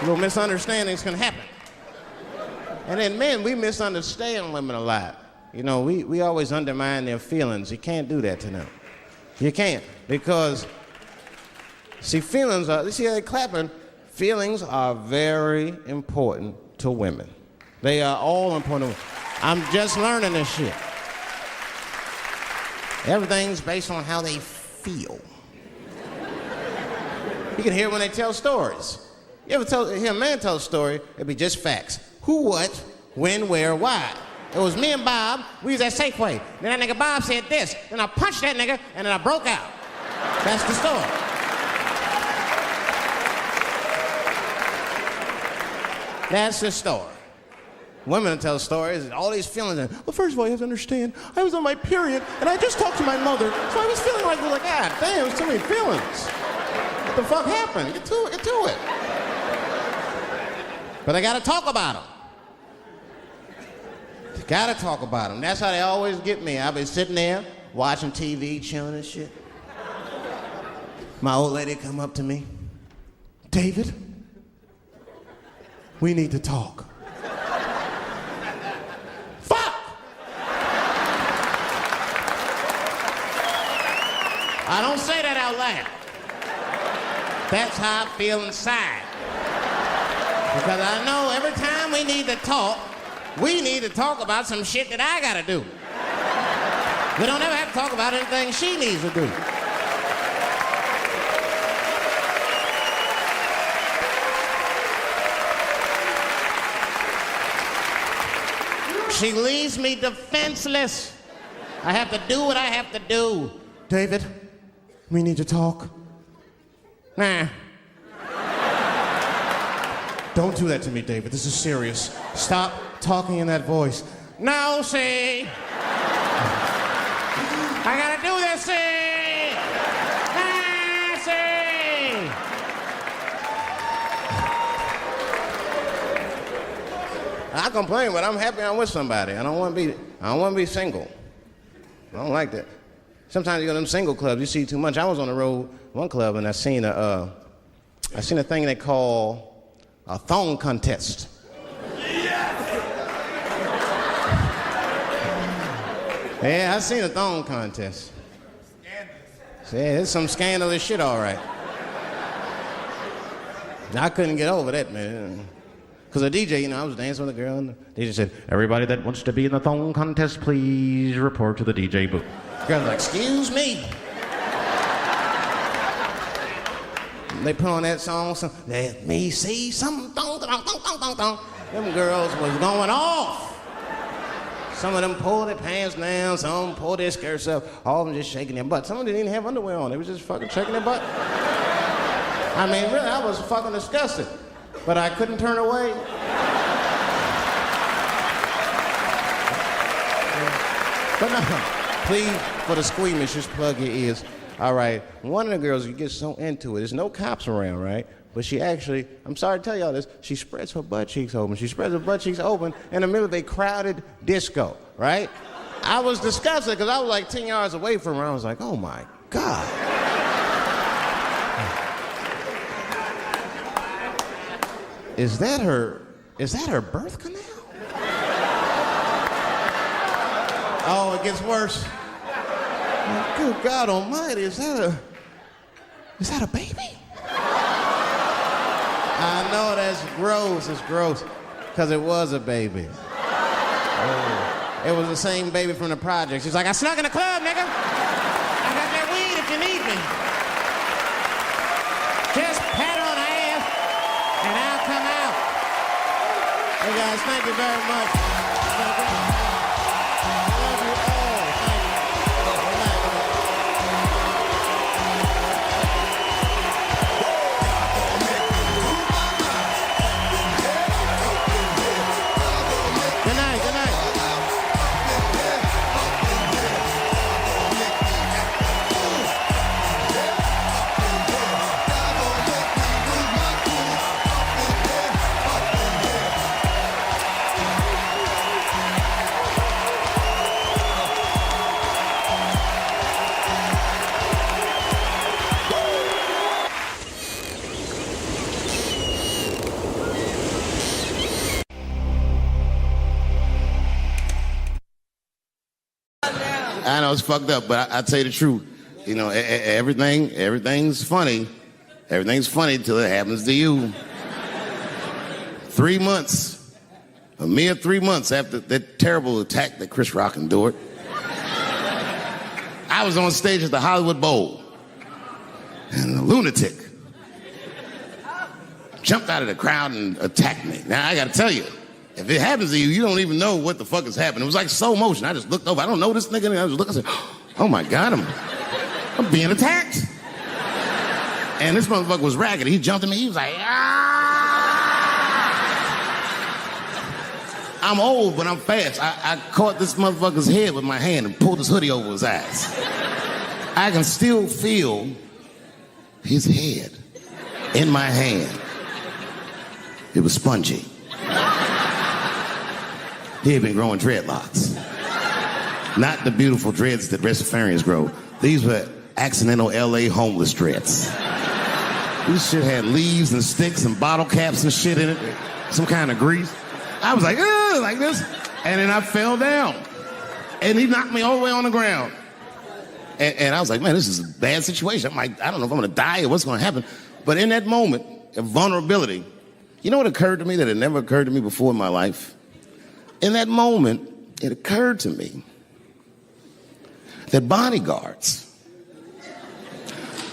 Speaker 1: now. Little misunderstandings can happen. And then men, we misunderstand women a lot. You know, we always undermine their feelings. You can't do that to them. You can't, because, see, feelings are, you see how they're clapping? Feelings are very important to women. They are all important to women. I'm just learning this shit. Everything's based on how they feel. You can hear when they tell stories. You ever hear a man tell a story, it'd be just facts. Who, what, when, where, why. It was me and Bob, we was at Safeway. Then that nigga Bob said this, then I punched that nigga, and then I broke out. That's the story. That's the story. Women tell stories, all these feelings. Well, first of all, you have to understand, I was on my period, and I just talked to my mother, so I was feeling like, God damn, there's too many feelings. What the fuck happened? Get to it. But I gotta talk about them. Gotta talk about them. That's how they always get me. I'll be sitting there, watching TV, chilling and shit. My old lady come up to me. David, we need to talk. Fuck! I don't say that out loud. That's how I feel inside. Because I know every time we need to talk about some shit that I gotta do. We don't ever have to talk about anything she needs to do. She leaves me defenseless. I have to do what I have to do. David, we need to talk. Nah. Don't do that to me, David. This is serious. Stop talking in that voice. No, see. I gotta do this, see. Ah, see. I complain, but I'm happy I'm with somebody. I don't want to be single. I don't like that. Sometimes you go to them single clubs, you see too much. I was on the road, one club, and I seen a thing they call a thong contest. Yeah, I seen a thong contest. Scandalous. Yeah, it's some scandalous shit, all right. I couldn't get over that, man. Because the DJ, you know, I was dancing with a girl, and the DJ said, "Everybody that wants to be in the thong contest, please report to the DJ booth." The girl was like, "Excuse me." They put on that song, "Let me see some thong, thong, thong, thong, thong, thong." Them girls was going off. Some of them pulled their pants down, some of them pulled their skirts up, all of them just shaking their butt. Some of them didn't even have underwear on, they was just fucking shaking their butt. I mean, really, I was fucking disgusted. But I couldn't turn away. But no, please, for the squeamish, just plug your ears. All right, one of the girls, you get so into it, there's no cops around, right? But she actually, I'm sorry to tell y'all this, she spreads her butt cheeks open. She spreads her butt cheeks open in the middle of a crowded disco, right? I was disgusted because I was like 10 yards away from her. I was like, oh my God. Is that her birth canal? Oh, it gets worse. Good God Almighty, is that a baby? I know that's gross, it's gross, because it was a baby. Oh. It was the same baby from the project. She's like, "I snuck in the club, nigga. I got that weed if you need me. Just pat on the ass, and I'll come out." Hey guys, thank you very much. Thank you. I love you all. Thank you. Good night. Good night, good night. I know it's fucked up, but I tell you the truth. You know, everything's funny. Everything's funny till it happens to you. 3 months, a mere 3 months after that terrible attack that Chris Rock endured, I was on stage at the Hollywood Bowl, and a lunatic jumped out of the crowd and attacked me. Now, I gotta tell you, if it happens to you, you don't even know what the fuck is happening. It was like slow motion. I just looked over. I don't know this nigga. And I just looked and said, "Oh my God, I'm being attacked." And this motherfucker was ragged. He jumped at me. He was like, "Ah!" I'm old, but I'm fast. I caught this motherfucker's head with my hand and pulled his hoodie over his eyes. I can still feel his head in my hand. It was spongy. He had been growing dreadlocks. Not the beautiful dreads that Rastafarians grow. These were accidental LA homeless dreads. This shit had leaves and sticks and bottle caps and shit in it. Some kind of grease. I was like, ugh, like this. And then I fell down. And he knocked me all the way on the ground. And I was like, man, this is a bad situation. I'm like, I don't know if I'm gonna die or what's gonna happen. But in that moment of vulnerability, you know what occurred to me that had never occurred to me before in my life? In that moment, it occurred to me that bodyguards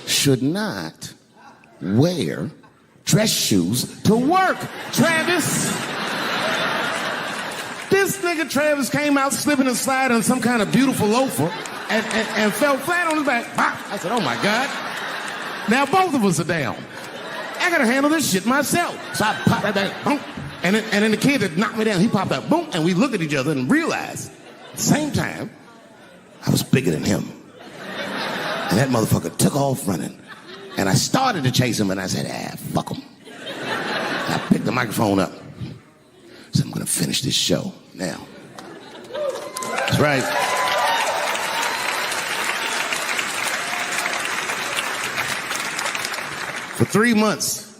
Speaker 1: should not wear dress shoes to work. Travis! This nigga Travis came out slipping and sliding on some kind of beautiful loafer and fell flat on his back. I said, oh my God. Now both of us are down. I gotta handle this shit myself. So I popped that back. And then the kid that knocked me down, he popped out, boom, and we looked at each other and realized, at the same time, I was bigger than him. And that motherfucker took off running. And I started to chase him, and I said, fuck him. And I picked the microphone up. I said, I'm gonna finish this show now. That's right. For 3 months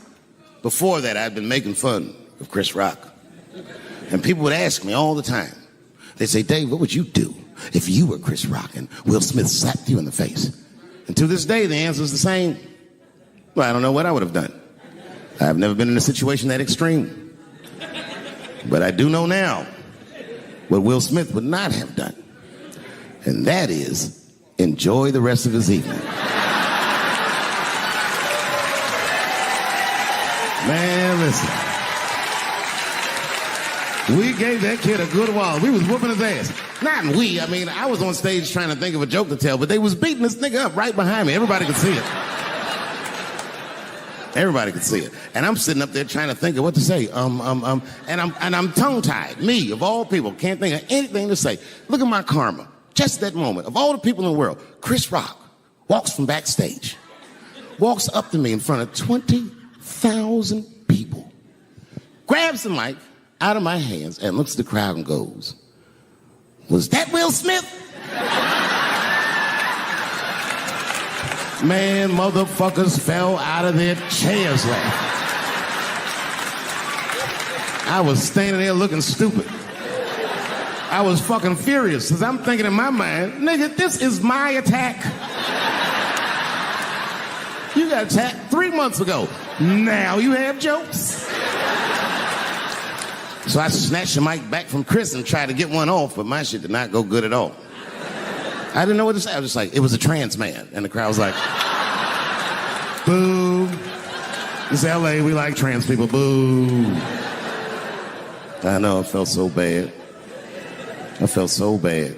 Speaker 1: before that, I'd been making fun of Chris Rock. And people would ask me all the time. They'd say, Dave, what would you do if you were Chris Rock and Will Smith slapped you in the face? And to this day, the answer is the same. Well, I don't know what I would have done. I've never been in a situation that extreme. But I do know now what Will Smith would not have done. And that is enjoy the rest of his evening. Man, listen. We gave that kid a good while. We was whooping his ass. Not we. I mean, I was on stage trying to think of a joke to tell, but they was beating this nigga up right behind me. Everybody could see it. Everybody could see it. And I'm sitting up there trying to think of what to say. And I'm tongue-tied. Me, of all people, can't think of anything to say. Look at my karma. Just that moment. Of all the people in the world, Chris Rock walks from backstage, walks up to me in front of 20,000 people, grabs the mic out of my hands and looks at the crowd and goes, was that Will Smith? Man, motherfuckers fell out of their chairs laughing. I was standing there looking stupid. I was fucking furious because I'm thinking in my mind, nigga, this is my attack. You got attacked 3 months ago. Now you have jokes. So I snatched the mic back from Chris and tried to get one off, but my shit did not go good at all. I didn't know what to say. I was just like, it was a trans man. And the crowd was like, boo. It's LA, we like trans people, boo. I know, I felt so bad. I felt so bad.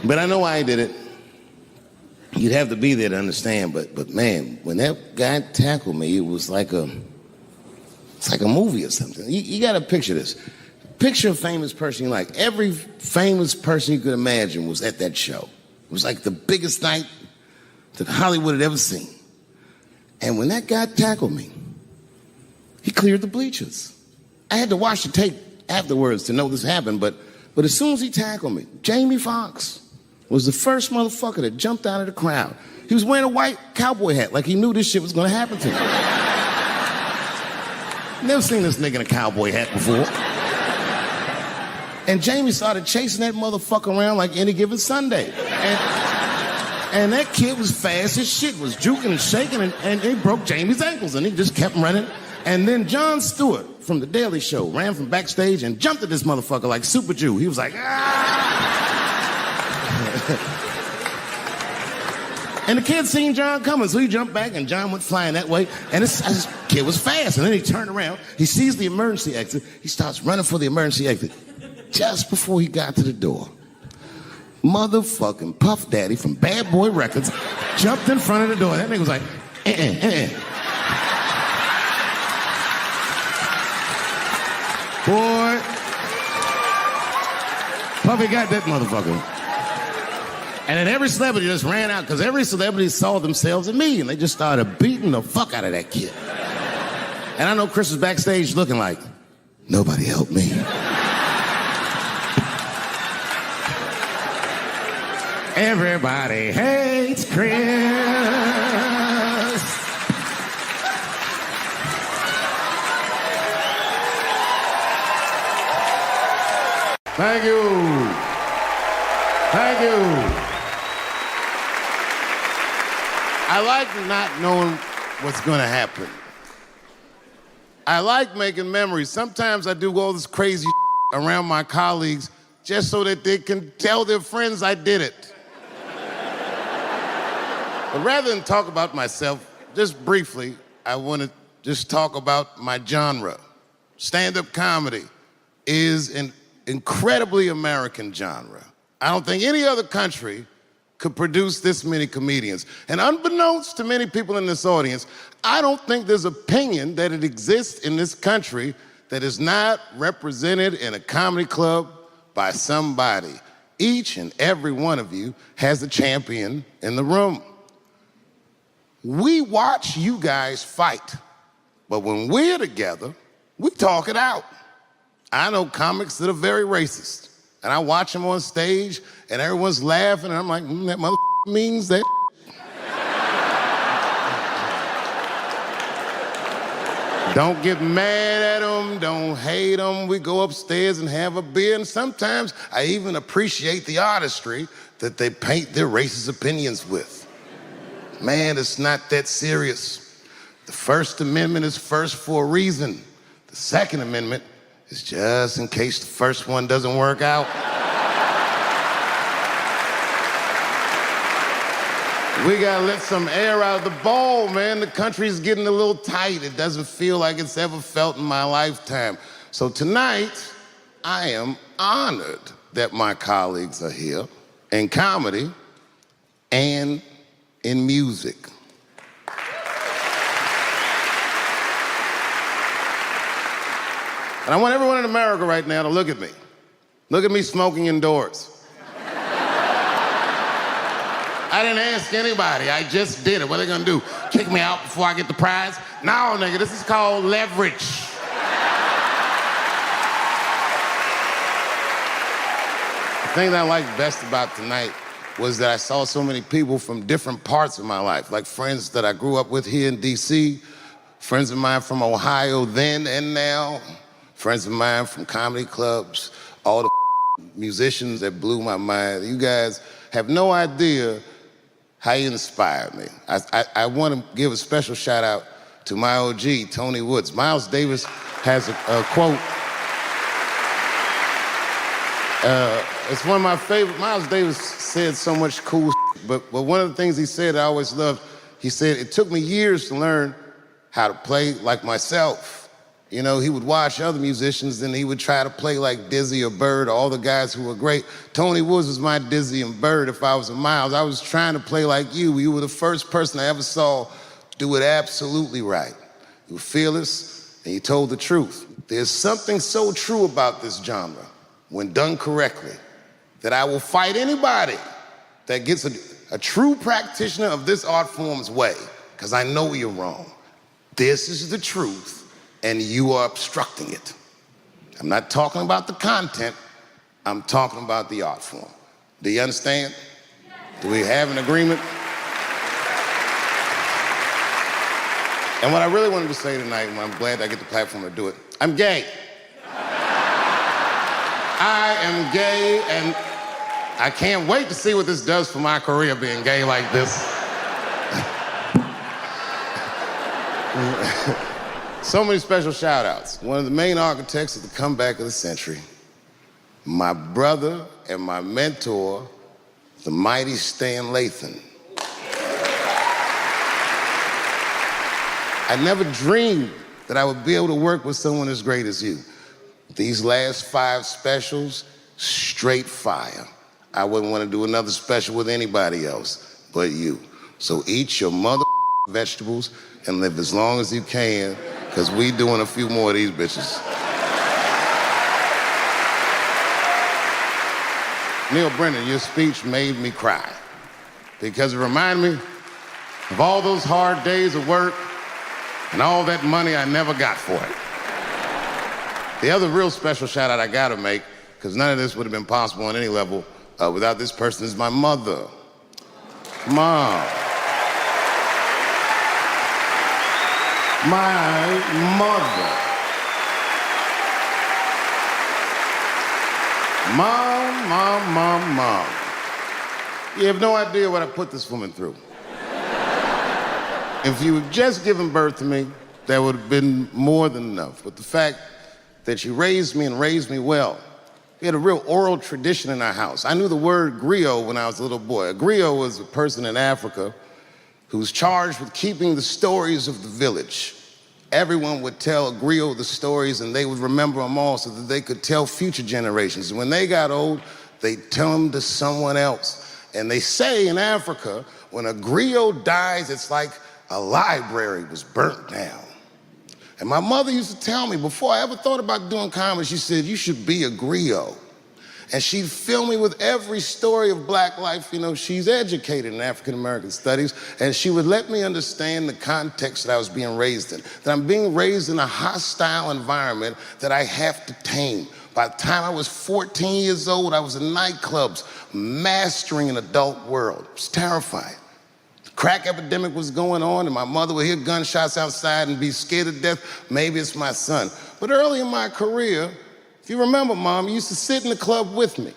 Speaker 1: But I know why I did it. You'd have to be there to understand, but man, when that guy tackled me, it was like it's like a movie or something. You gotta picture this. Picture a famous person you like. Every famous person you could imagine was at that show. It was like the biggest night that Hollywood had ever seen. And when that guy tackled me, he cleared the bleachers. I had to watch the tape afterwards to know this happened, but as soon as he tackled me, Jamie Foxx was the first motherfucker that jumped out of the crowd. He was wearing a white cowboy hat like he knew this shit was gonna happen to him. Never seen this nigga in a cowboy hat before. And Jamie started chasing that motherfucker around like any given Sunday. And that kid was fast as shit, was juking and shaking, and he broke Jamie's ankles, and he just kept running. And then Jon Stewart from The Daily Show ran from backstage and jumped at this motherfucker like Super Jew. He was like, ah! And the kid seen Jon coming, so he jumped back, and Jon went flying that way. And this kid was fast, and then he turned around. He sees the emergency exit. He starts running for the emergency exit. Just before he got to the door, motherfucking Puff Daddy from Bad Boy Records jumped in front of the door. That nigga was like, Boy, Puffy got that motherfucker. And then every celebrity just ran out because every celebrity saw themselves in me, and they just started beating the fuck out of that kid. And I know Chris was backstage looking like, nobody helped me. Everybody hates Chris. Thank you. Thank you. I like not knowing what's going to happen. I like making memories. Sometimes I do all this crazy around my colleagues just so that they can tell their friends I did it. But rather than talk about myself, just briefly, I want to just talk about my genre. Stand-up comedy is an incredibly American genre. I don't think any other country
Speaker 3: could produce this many comedians. And unbeknownst to many people in this audience, I don't think there's opinion that it exists in this country that is not represented in a comedy club by somebody. Each and every one of you has a champion in the room. We watch you guys fight, but when we're together, we talk it out. I know comics that are very racist, and I watch them on stage, and everyone's laughing, and I'm like, that mother means that. Don't get mad at them, don't hate them. We go upstairs and have a beer, and sometimes I even appreciate the artistry that they paint their racist opinions with. Man, it's not that serious. The First Amendment is first for a reason. The Second Amendment is just in case the first one doesn't work out. We gotta let some air out of the ball, man. The country's getting a little tight. It doesn't feel like it's ever felt in my lifetime. So tonight, I am honored that my colleagues are here in comedy and in music. And I want everyone in America right now to look at me. Look at me smoking indoors. I didn't ask anybody, I just did it. What are they gonna do? Kick me out before I get the prize? No, nigga, this is called leverage. The thing that I liked best about tonight was that I saw so many people from different parts of my life, like friends that I grew up with here in DC, friends of mine from Ohio then and now, friends of mine from comedy clubs, all the musicians that blew my mind. You guys have no idea how you inspired me. I want to give a special shout out to my OG, Tony Woods. Miles Davis has a quote. It's one of my favorite. Miles Davis said so much cool shit, but one of the things he said I always loved, he said, it took me years to learn how to play like myself. You know, he would watch other musicians and he would try to play like Dizzy or Bird, or all the guys who were great. Tony Woods was my Dizzy and Bird if I was a Miles. I was trying to play like you. You were the first person I ever saw do it absolutely right. You were fearless and you told the truth. There's something so true about this genre, when done correctly, that I will fight anybody that gets a true practitioner of this art form's way, because I know you're wrong. This is the truth, and you are obstructing it. I'm not talking about the content, I'm talking about the art form. Do you understand? Do we have an agreement? And what I really wanted to say tonight, and I'm glad I get the platform to do it, I'm gay. I am gay, and I can't wait to see what this does for my career, being gay like this. So many special shout outs. One of the main architects of the comeback of the century, my brother and my mentor, the mighty Stan Lathan. I never dreamed that I would be able to work with someone as great as you. These last 5 specials, straight fire. I wouldn't want to do another special with anybody else but you. So eat your mother vegetables and live as long as you can, because we doing a few more of these bitches. Neil Brennan, your speech made me cry, because it reminded me of all those hard days of work and all that money I never got for it. The other real special shout out I gotta make, because none of this would have been possible on any level without this person, is my mother. Mom. My mother. Mom. You have no idea what I put this woman through. If you had just given birth to me, that would have been more than enough. But the fact that she raised me and raised me well. We had a real oral tradition in our house. I knew the word griot when I was a little boy. A griot was a person in Africa who's charged with keeping the stories of the village. Everyone would tell a griot the stories, and they would remember them all so that they could tell future generations. And when they got old, they'd tell them to someone else. And they say in Africa, when a griot dies, it's like a library was burnt down. And my mother used to tell me, before I ever thought about doing comedy, she said, you should be a griot. And she'd fill me with every story of black life. You know, she's educated in African-American studies, and she would let me understand the context that I was being raised in, that I'm being raised in a hostile environment that I have to tame. By the time I was 14 years old, I was in nightclubs, mastering an adult world. It was terrifying. The crack epidemic was going on, and my mother would hear gunshots outside and be scared to death. Maybe it's my son. But early in my career, if you remember, Mom, you used to sit in the club with me.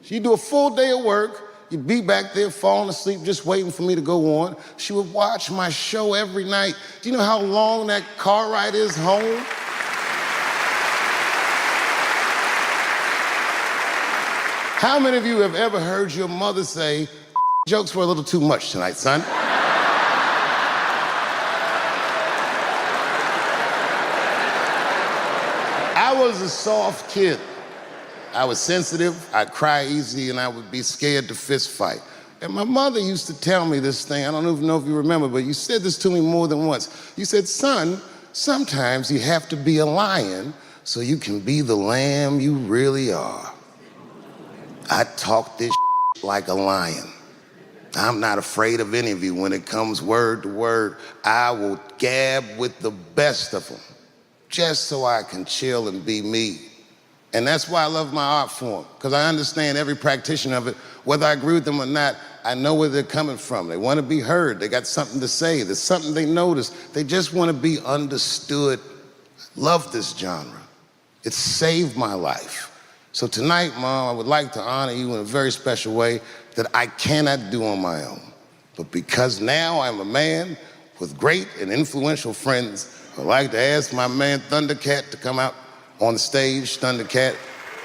Speaker 3: She'd do a full day of work. You'd be back there falling asleep, just waiting for me to go on. She would watch my show every night. Do you know how long that car ride is home? How many of you have ever heard your mother say, jokes were a little too much tonight, son? I was a soft kid. I was sensitive, I'd cry easy, and I would be scared to fist fight. And my mother used to tell me this thing, I don't even know if you remember, but you said this to me more than once. You said, son, sometimes you have to be a lion so you can be the lamb you really are. I talk this like a lion. I'm not afraid of any of you when it comes word to word. I will gab with the best of them, just so I can chill and be me. And that's why I love my art form, because I understand every practitioner of it. Whether I agree with them or not, I know where they're coming from. They want to be heard. They got something to say. There's something they notice. They just want to be understood. Love this genre. It saved my life. So tonight, Mom, I would like to honor you in a very special way that I cannot do on my own. But because now I'm a man with great and influential friends, I'd like to ask my man Thundercat to come out on the stage. Thundercat,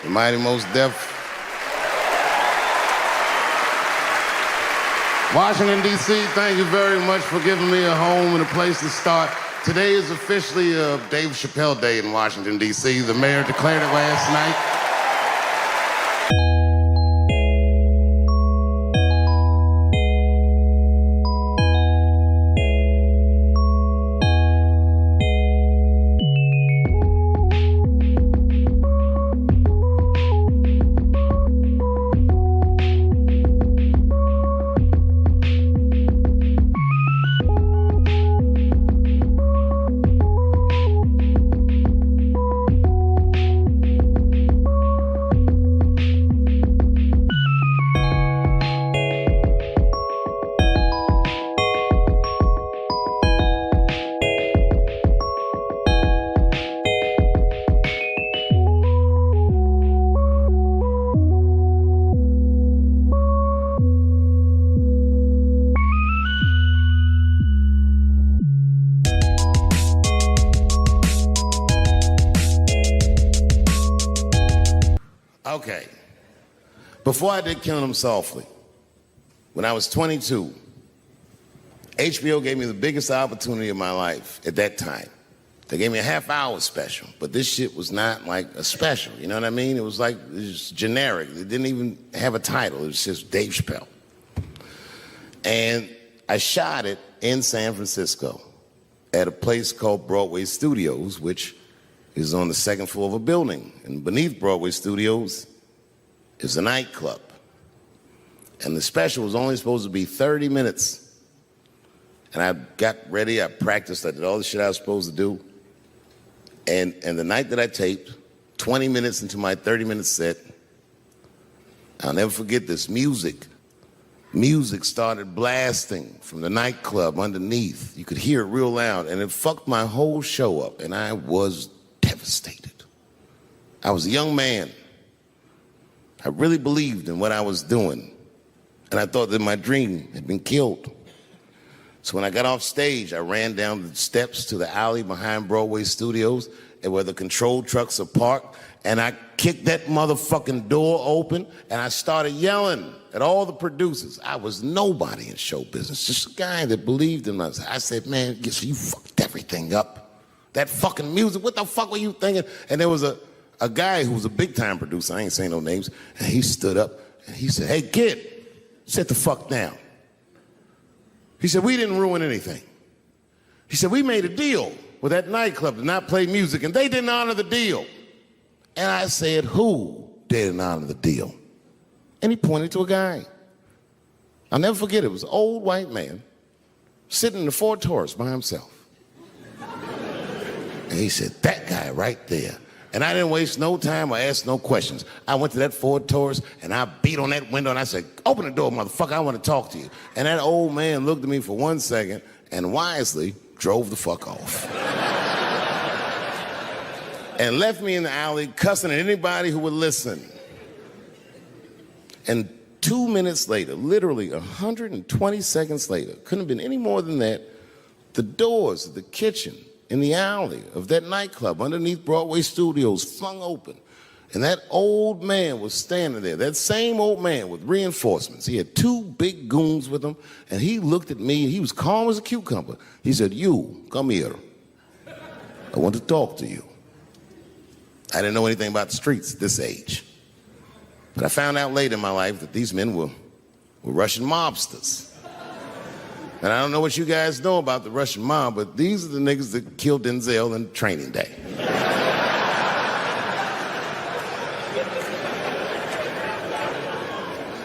Speaker 3: the Mighty Most Def. Washington, D.C., thank you very much for giving me a home and a place to start. Today is officially Dave Chappelle Day in Washington, D.C. The mayor declared it last night. Okay. Before I did Killing Them Softly, when I was 22, HBO gave me the biggest opportunity of my life at that time. They gave me a half-hour special, but this shit was not like a special, you know what I mean? It was like, it was generic. It didn't even have a title. It was just Dave Chappelle. And I shot it in San Francisco at a place called Broadway Studios, which is on the second floor of a building. And beneath Broadway Studios is a nightclub. And the special was only supposed to be 30 minutes. And I got ready, I practiced, I did all the shit I was supposed to do. And the night that I taped, 20 minutes into my 30-minute set, I'll never forget this, music started blasting from the nightclub underneath. You could hear it real loud, and it fucked my whole show up, and I was devastated. I was a young man. I really believed in what I was doing, and I thought that my dream had been killed. So when I got off stage, I ran down the steps to the alley behind Broadway Studios, and where the control trucks are parked, and I kicked that motherfucking door open, and I started yelling at all the producers. I was nobody in show business, just a guy that believed in us. I said, man, you fucked everything up. That fucking music, what the fuck were you thinking? And there was a guy who was a big-time producer, I ain't saying no names, and he stood up, and he said, hey, kid, Sit the fuck down. He said, we didn't ruin anything. He said, we made a deal with that nightclub to not play music, and they didn't honor the deal. And I said, who didn't honor the deal? And he pointed to a guy. I'll never forget it. It was an old white man sitting in the Ford Taurus by himself. And he said, that guy right there. And I didn't waste no time or ask no questions. I went to that Ford Taurus and I beat on that window and I said, open the door, motherfucker, I want to talk to you. And that old man looked at me for 1 second and wisely drove the fuck off. And left me in the alley cussing at anybody who would listen. And 2 minutes later, literally 120 seconds later, couldn't have been any more than that, the doors of the kitchen in the alley of that nightclub underneath Broadway Studios flung open. And that old man was standing there, that same old man with reinforcements. He had 2 big goons with him, and he looked at me, and he was calm as a cucumber. He said, you, come here. I want to talk to you. I didn't know anything about the streets at this age. But I found out later in my life that these men were Russian mobsters. And I don't know what you guys know about the Russian mob, but these are the niggas that killed Denzel in Training Day.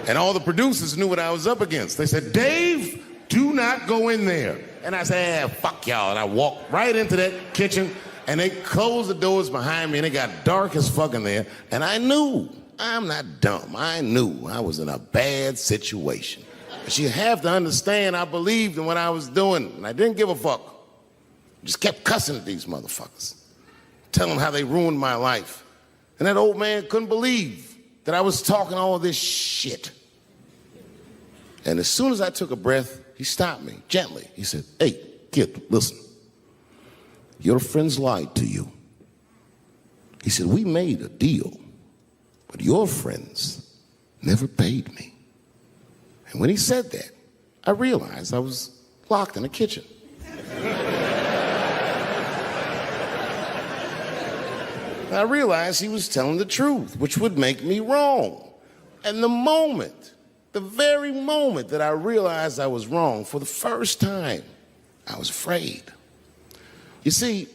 Speaker 3: And all the producers knew what I was up against. They said, Dave, do not go in there. And I said, fuck y'all. And I walked right into that kitchen, and they closed the doors behind me, and it got dark as fuck in there. And I knew, I'm not dumb, I knew I was in a bad situation. But you have to understand, I believed in what I was doing, and I didn't give a fuck. Just kept cussing at these motherfuckers, telling them how they ruined my life. And that old man couldn't believe that I was talking all this shit. And as soon as I took a breath, he stopped me gently. He said, hey, kid, listen. Your friends lied to you. He said, we made a deal, but your friends never paid me. And when he said that, I realized I was locked in a kitchen. I realized he was telling the truth, which would make me wrong. And the very moment that I realized I was wrong, for the first time, I was afraid. You see,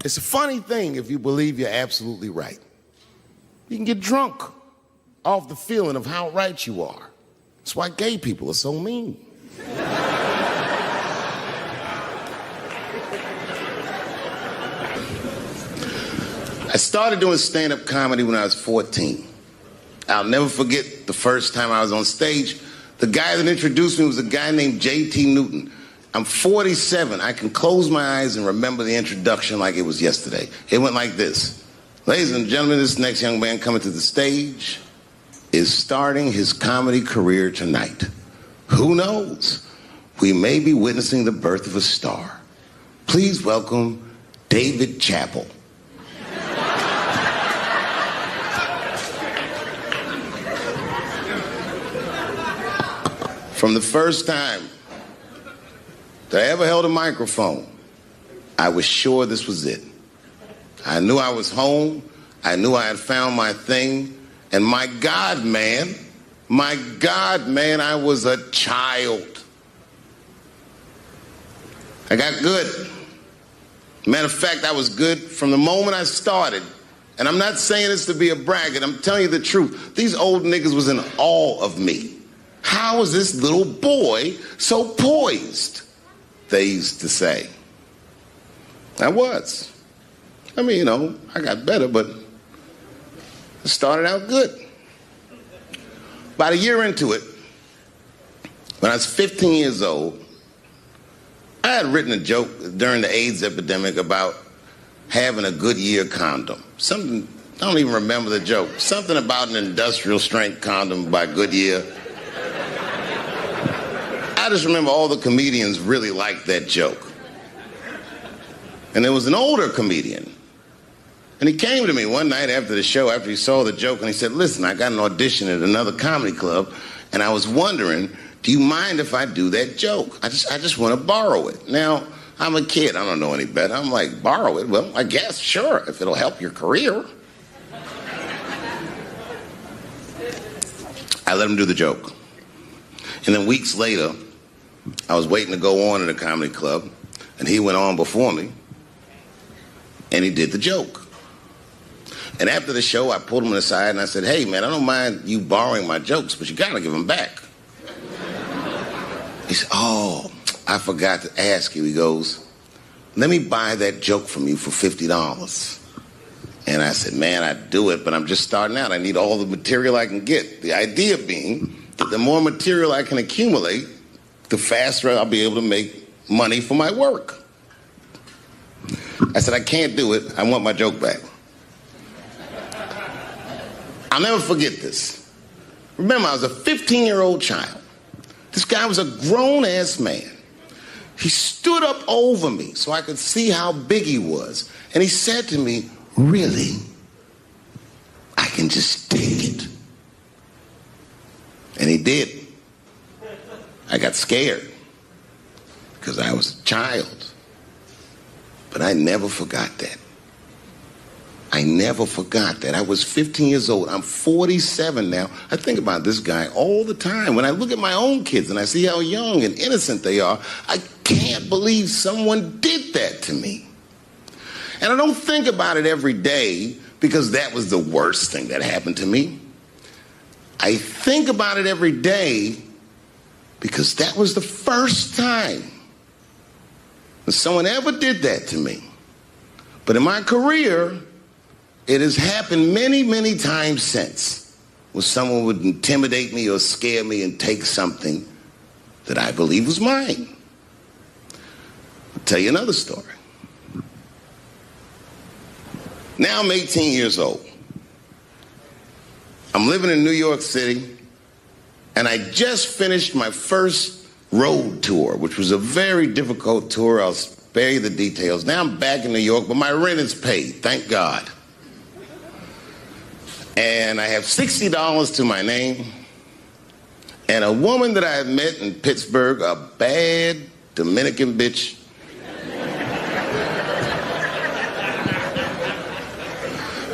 Speaker 3: it's a funny thing if you believe you're absolutely right. You can get drunk off the feeling of how right you are. That's why gay people are so mean. I started doing stand-up comedy when I was 14. I'll never forget the first time I was on stage. The guy that introduced me was a guy named J.T. Newton. I'm 47. I can close my eyes and remember the introduction like it was yesterday. It went like this. Ladies and gentlemen, this next young man coming to the stage is starting his comedy career tonight. Who knows? We may be witnessing the birth of a star. Please welcome David Chappelle. From the first time that I ever held a microphone, I was sure this was it. I knew I was home. I knew I had found my thing. And my God, man, I was a child. I got good. Matter of fact, I was good from the moment I started. And I'm not saying this to be a braggart. I'm telling you the truth. These old niggas was in awe of me. How is this little boy so poised? They used to say. I was. I mean, you know, I got better, but it started out good. About a year into it, when I was 15 years old, I had written a joke during the AIDS epidemic about having a Goodyear condom. Something, I don't even remember the joke. Something about an industrial strength condom by Goodyear. I just remember all the comedians really liked that joke. And there was an older comedian. And he came to me one night after the show, after he saw the joke, and he said, listen, I got an audition at another comedy club, and I was wondering, do you mind if I do that joke? I just want to borrow it. Now, I'm a kid. I don't know any better. I'm like, borrow it? Well, I guess, sure, if it'll help your career. I let him do the joke. And then weeks later, I was waiting to go on at a comedy club, and he went on before me, and he did the joke. And after the show, I pulled him aside and I said, hey, man, I don't mind you borrowing my jokes, but you gotta give them back. He said, oh, I forgot to ask you. He goes, let me buy that joke from you for $50. And I said, man, I'd do it, but I'm just starting out. I need all the material I can get. The idea being that the more material I can accumulate, the faster I'll be able to make money for my work. I said, I can't do it. I want my joke back. I'll never forget this. Remember, I was a 15-year-old child. This guy was a grown-ass man. He stood up over me so I could see how big he was. And he said to me, really? I can just take it. And he did. I got scared because I was a child. But I never forgot that. I never forgot that. I was 15 years old. I'm 47 now. I think about this guy all the time. When I look at my own kids and I see how young and innocent they are, I can't believe someone did that to me. And I don't think about it every day because that was the worst thing that happened to me. I think about it every day because that was the first time that someone ever did that to me. But in my career, it has happened many, many times since, where someone would intimidate me or scare me and take something that I believe was mine. I'll tell you another story. Now I'm 18 years old. I'm living in New York City, and I just finished my first road tour, which was a very difficult tour. I'll spare you the details. Now I'm back in New York, but my rent is paid, thank God. And I have $60 to my name, and a woman that I had met in Pittsburgh, a bad Dominican bitch,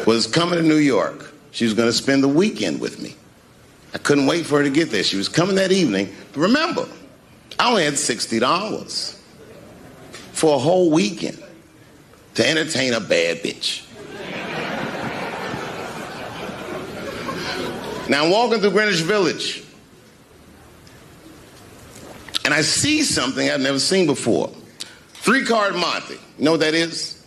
Speaker 3: was coming to New York. She was going to spend the weekend with me. I couldn't wait for her to get there. She was coming that evening. But remember, I only had $60 for a whole weekend to entertain a bad bitch. Now I'm walking through Greenwich Village, and I see something I've never seen before. 3-card Monte. You know what that is?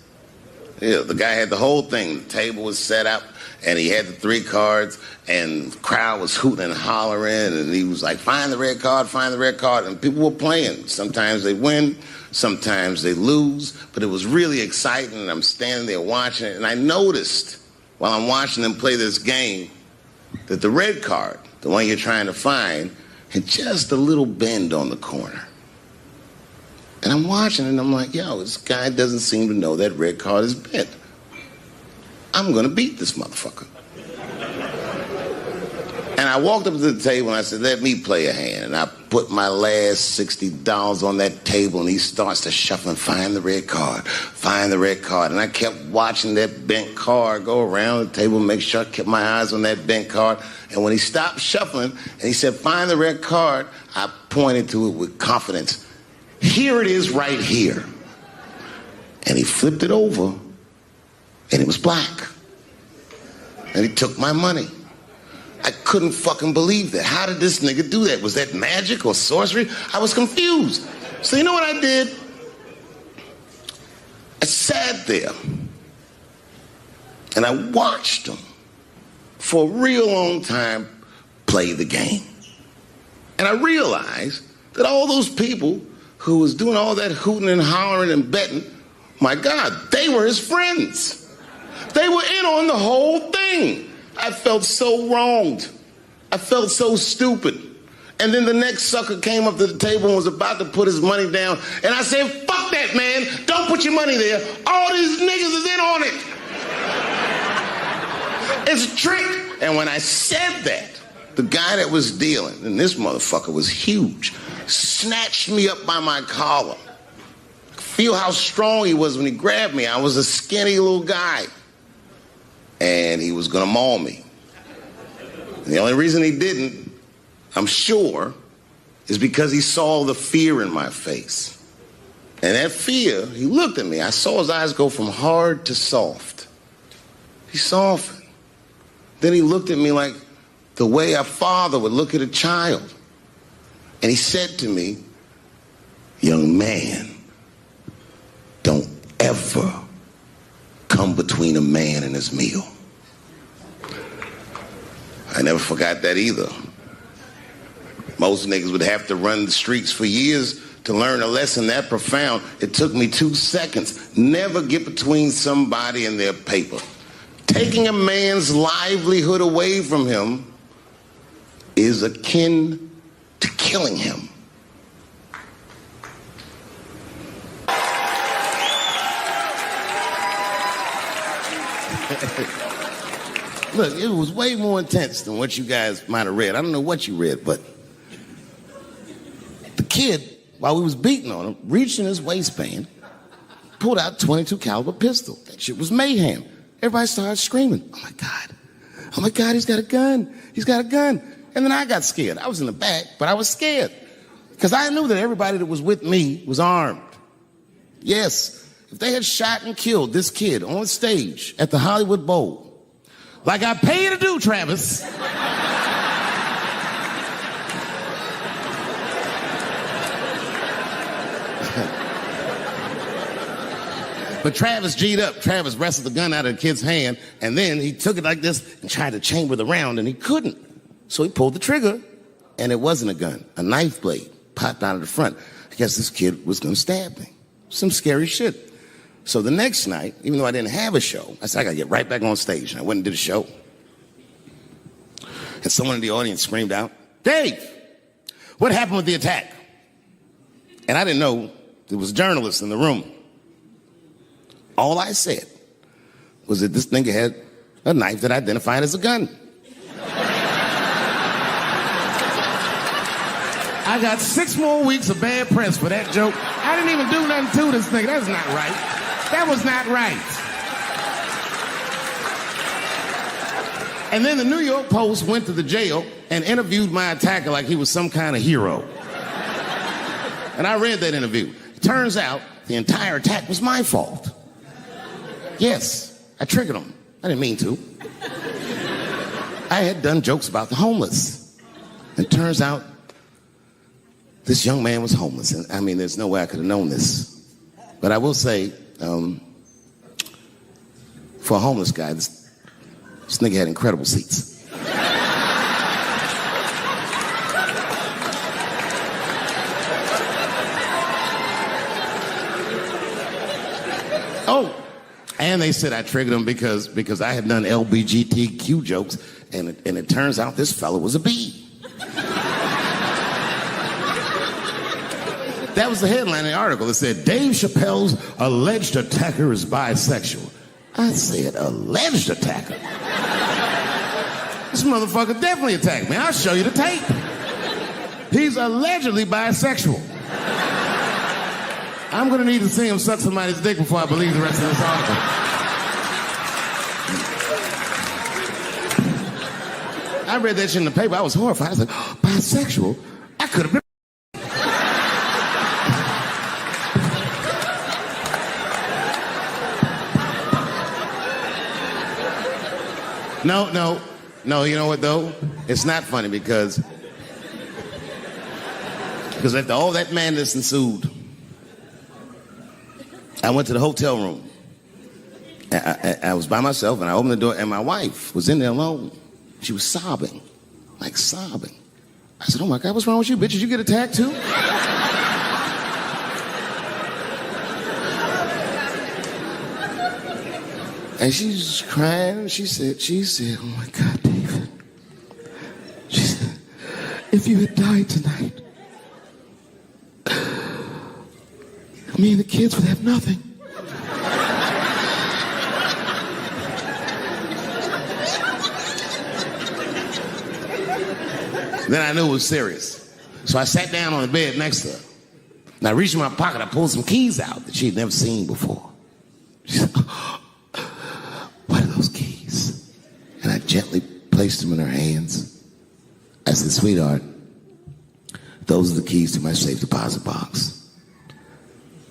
Speaker 3: Yeah, the guy had the whole thing. The table was set up, and he had the 3 cards, and the crowd was hooting and hollering, and he was like, find the red card, find the red card, and people were playing. Sometimes they win, sometimes they lose, but it was really exciting, and I'm standing there watching it, and I noticed while I'm watching them play this game that the red card, the one you're trying to find, had just a little bend on the corner. And I'm watching it, and I'm like, yo, this guy doesn't seem to know that red card is bent. I'm going to beat this motherfucker. And I walked up to the table, and I said, let me play a hand. And I put my last $60 on that table, and he starts to shuffle and find the red card, find the red card. And I kept watching that bent card go around the table, make sure I kept my eyes on that bent card. And when he stopped shuffling, and he said, find the red card, I pointed to it with confidence. Here it is right here. And he flipped it over, and it was black. And he took my money. I couldn't fucking believe that. How did this nigga do that? Was that magic or sorcery? I was confused. So you know what I did? I sat there and I watched him for a real long time play the game. And I realized that all those people who was doing all that hooting and hollering and betting, my God, they were his friends. They were in on the whole thing. I felt so wronged. I felt so stupid. And then the next sucker came up to the table and was about to put his money down. And I said, fuck that, man. Don't put your money there. All these niggas is in on it. It's a trick. And when I said that, the guy that was dealing, and this motherfucker was huge, snatched me up by my collar. Feel how strong he was when he grabbed me. I was a skinny little guy. And he was gonna maul me. And the only reason he didn't I'm sure, is because he saw the fear in my face. And that fear, he looked at me. I saw his eyes go from hard to soft. He softened. Then he looked at me like the way a father would look at a child. And he said to me, young man, don't ever come between a man and his meal. I never forgot that either. Most niggas would have to run the streets for years to learn a lesson that profound. It took me 2 seconds. Never get between somebody and their paper. Taking a man's livelihood away from him is akin to killing him. Look, it was way more intense than what you guys might have read. I don't know what you read, but the kid, while we was beating on him, reached in his waistband, pulled out a .22 caliber pistol. That shit was mayhem. Everybody started screaming, oh my God, he's got a gun. He's got a gun. And then I got scared. I was in the back, but I was scared because I knew that everybody that was with me was armed. Yes, if they had shot and killed this kid on stage at the Hollywood Bowl, like I pay you to do, Travis, but Travis G'd up. Travis wrestled the gun out of the kid's hand, and then he took it like this and tried to chamber the round, and he couldn't. So he pulled the trigger, and it wasn't a gun. A knife blade popped out of the front. I guess this kid was gonna stab me. Some scary shit. So the next night, even though I didn't have a show, I said, I gotta get right back on stage. And I went and did a show. And someone in the audience screamed out, Dave, what happened with the attack? And I didn't know there was journalists in the room. All I said was that this nigga had a knife that identified as a gun. I got 6 more weeks of bad press for that joke. I didn't even do nothing to this nigga. That's not right. That was not right. And then the New York Post went to the jail and interviewed my attacker like he was some kind of hero. And I read that interview. It turns out the entire attack was my fault. Yes, I triggered him. I didn't mean to. I had done jokes about the homeless. It turns out this young man was homeless. And I mean, there's no way I could have known this. But I will say, for a homeless guy, this nigga had incredible seats. Oh, and they said I triggered him because I had done LBGTQ jokes, and it turns out this fella was a bee. That was the headline in the article. It said, Dave Chappelle's alleged attacker is bisexual. I said, alleged attacker? This motherfucker definitely attacked me. I'll show you the tape. He's allegedly bisexual. I'm gonna need to see him suck somebody's dick before I believe the rest of this article. I read that shit in the paper. I was horrified. I said, oh, bisexual? I could have been. No, you know what though? It's not funny because after all that madness ensued, I went to the hotel room. I was by myself and I opened the door and my wife was in there alone. She was sobbing, like sobbing. I said, oh my God, what's wrong with you, bitch? Did you get attacked too? And she's crying, and she said, oh my God, David. She said, if you had died tonight, me and the kids would have nothing. Then I knew it was serious. So I sat down on the bed next to her. And I reached in my pocket, I pulled some keys out that she had never seen before. She said, what are those keys? And I gently placed them in her hands. I said, sweetheart,
Speaker 4: Those are the keys to my safe deposit box.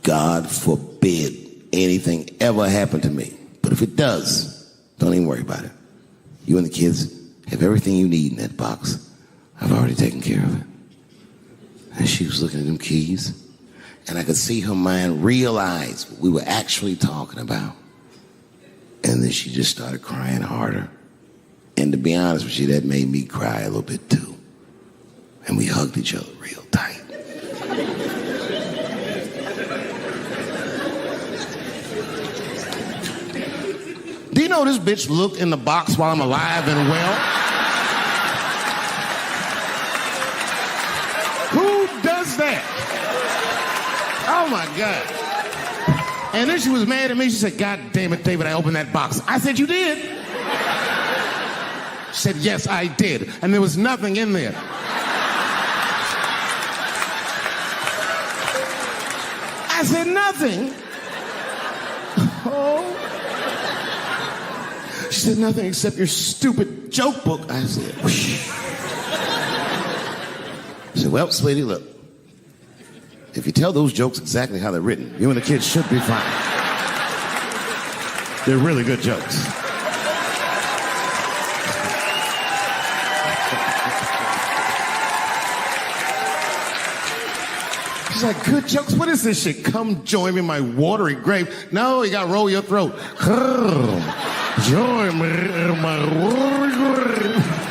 Speaker 4: God forbid anything ever happen to me. But if it does, don't even worry about it. You and the kids have everything you need in that box. I've already taken care of it. And she was looking at them keys, and I could see her mind realize what we were actually talking about. And then she just started crying harder. And to be honest with you, that made me cry a little bit too. And we hugged each other real tight. Do you know this bitch looked in the box while I'm alive and well? Who does that? Oh my God. And then she was mad at me. She said, God damn it, David, I opened that box. I said, you did? She said, yes, I did. And there was nothing in there. I said, nothing? Oh. She said, nothing except your stupid joke book. I said, whoosh. She said, well, sweetie, look. If you tell those jokes exactly how they're written, you and the kids should be fine. They're really good jokes. She's like, good jokes? What is this shit? Come join me in my watery grave. No, you gotta roll your throat. Join me in my watery grave.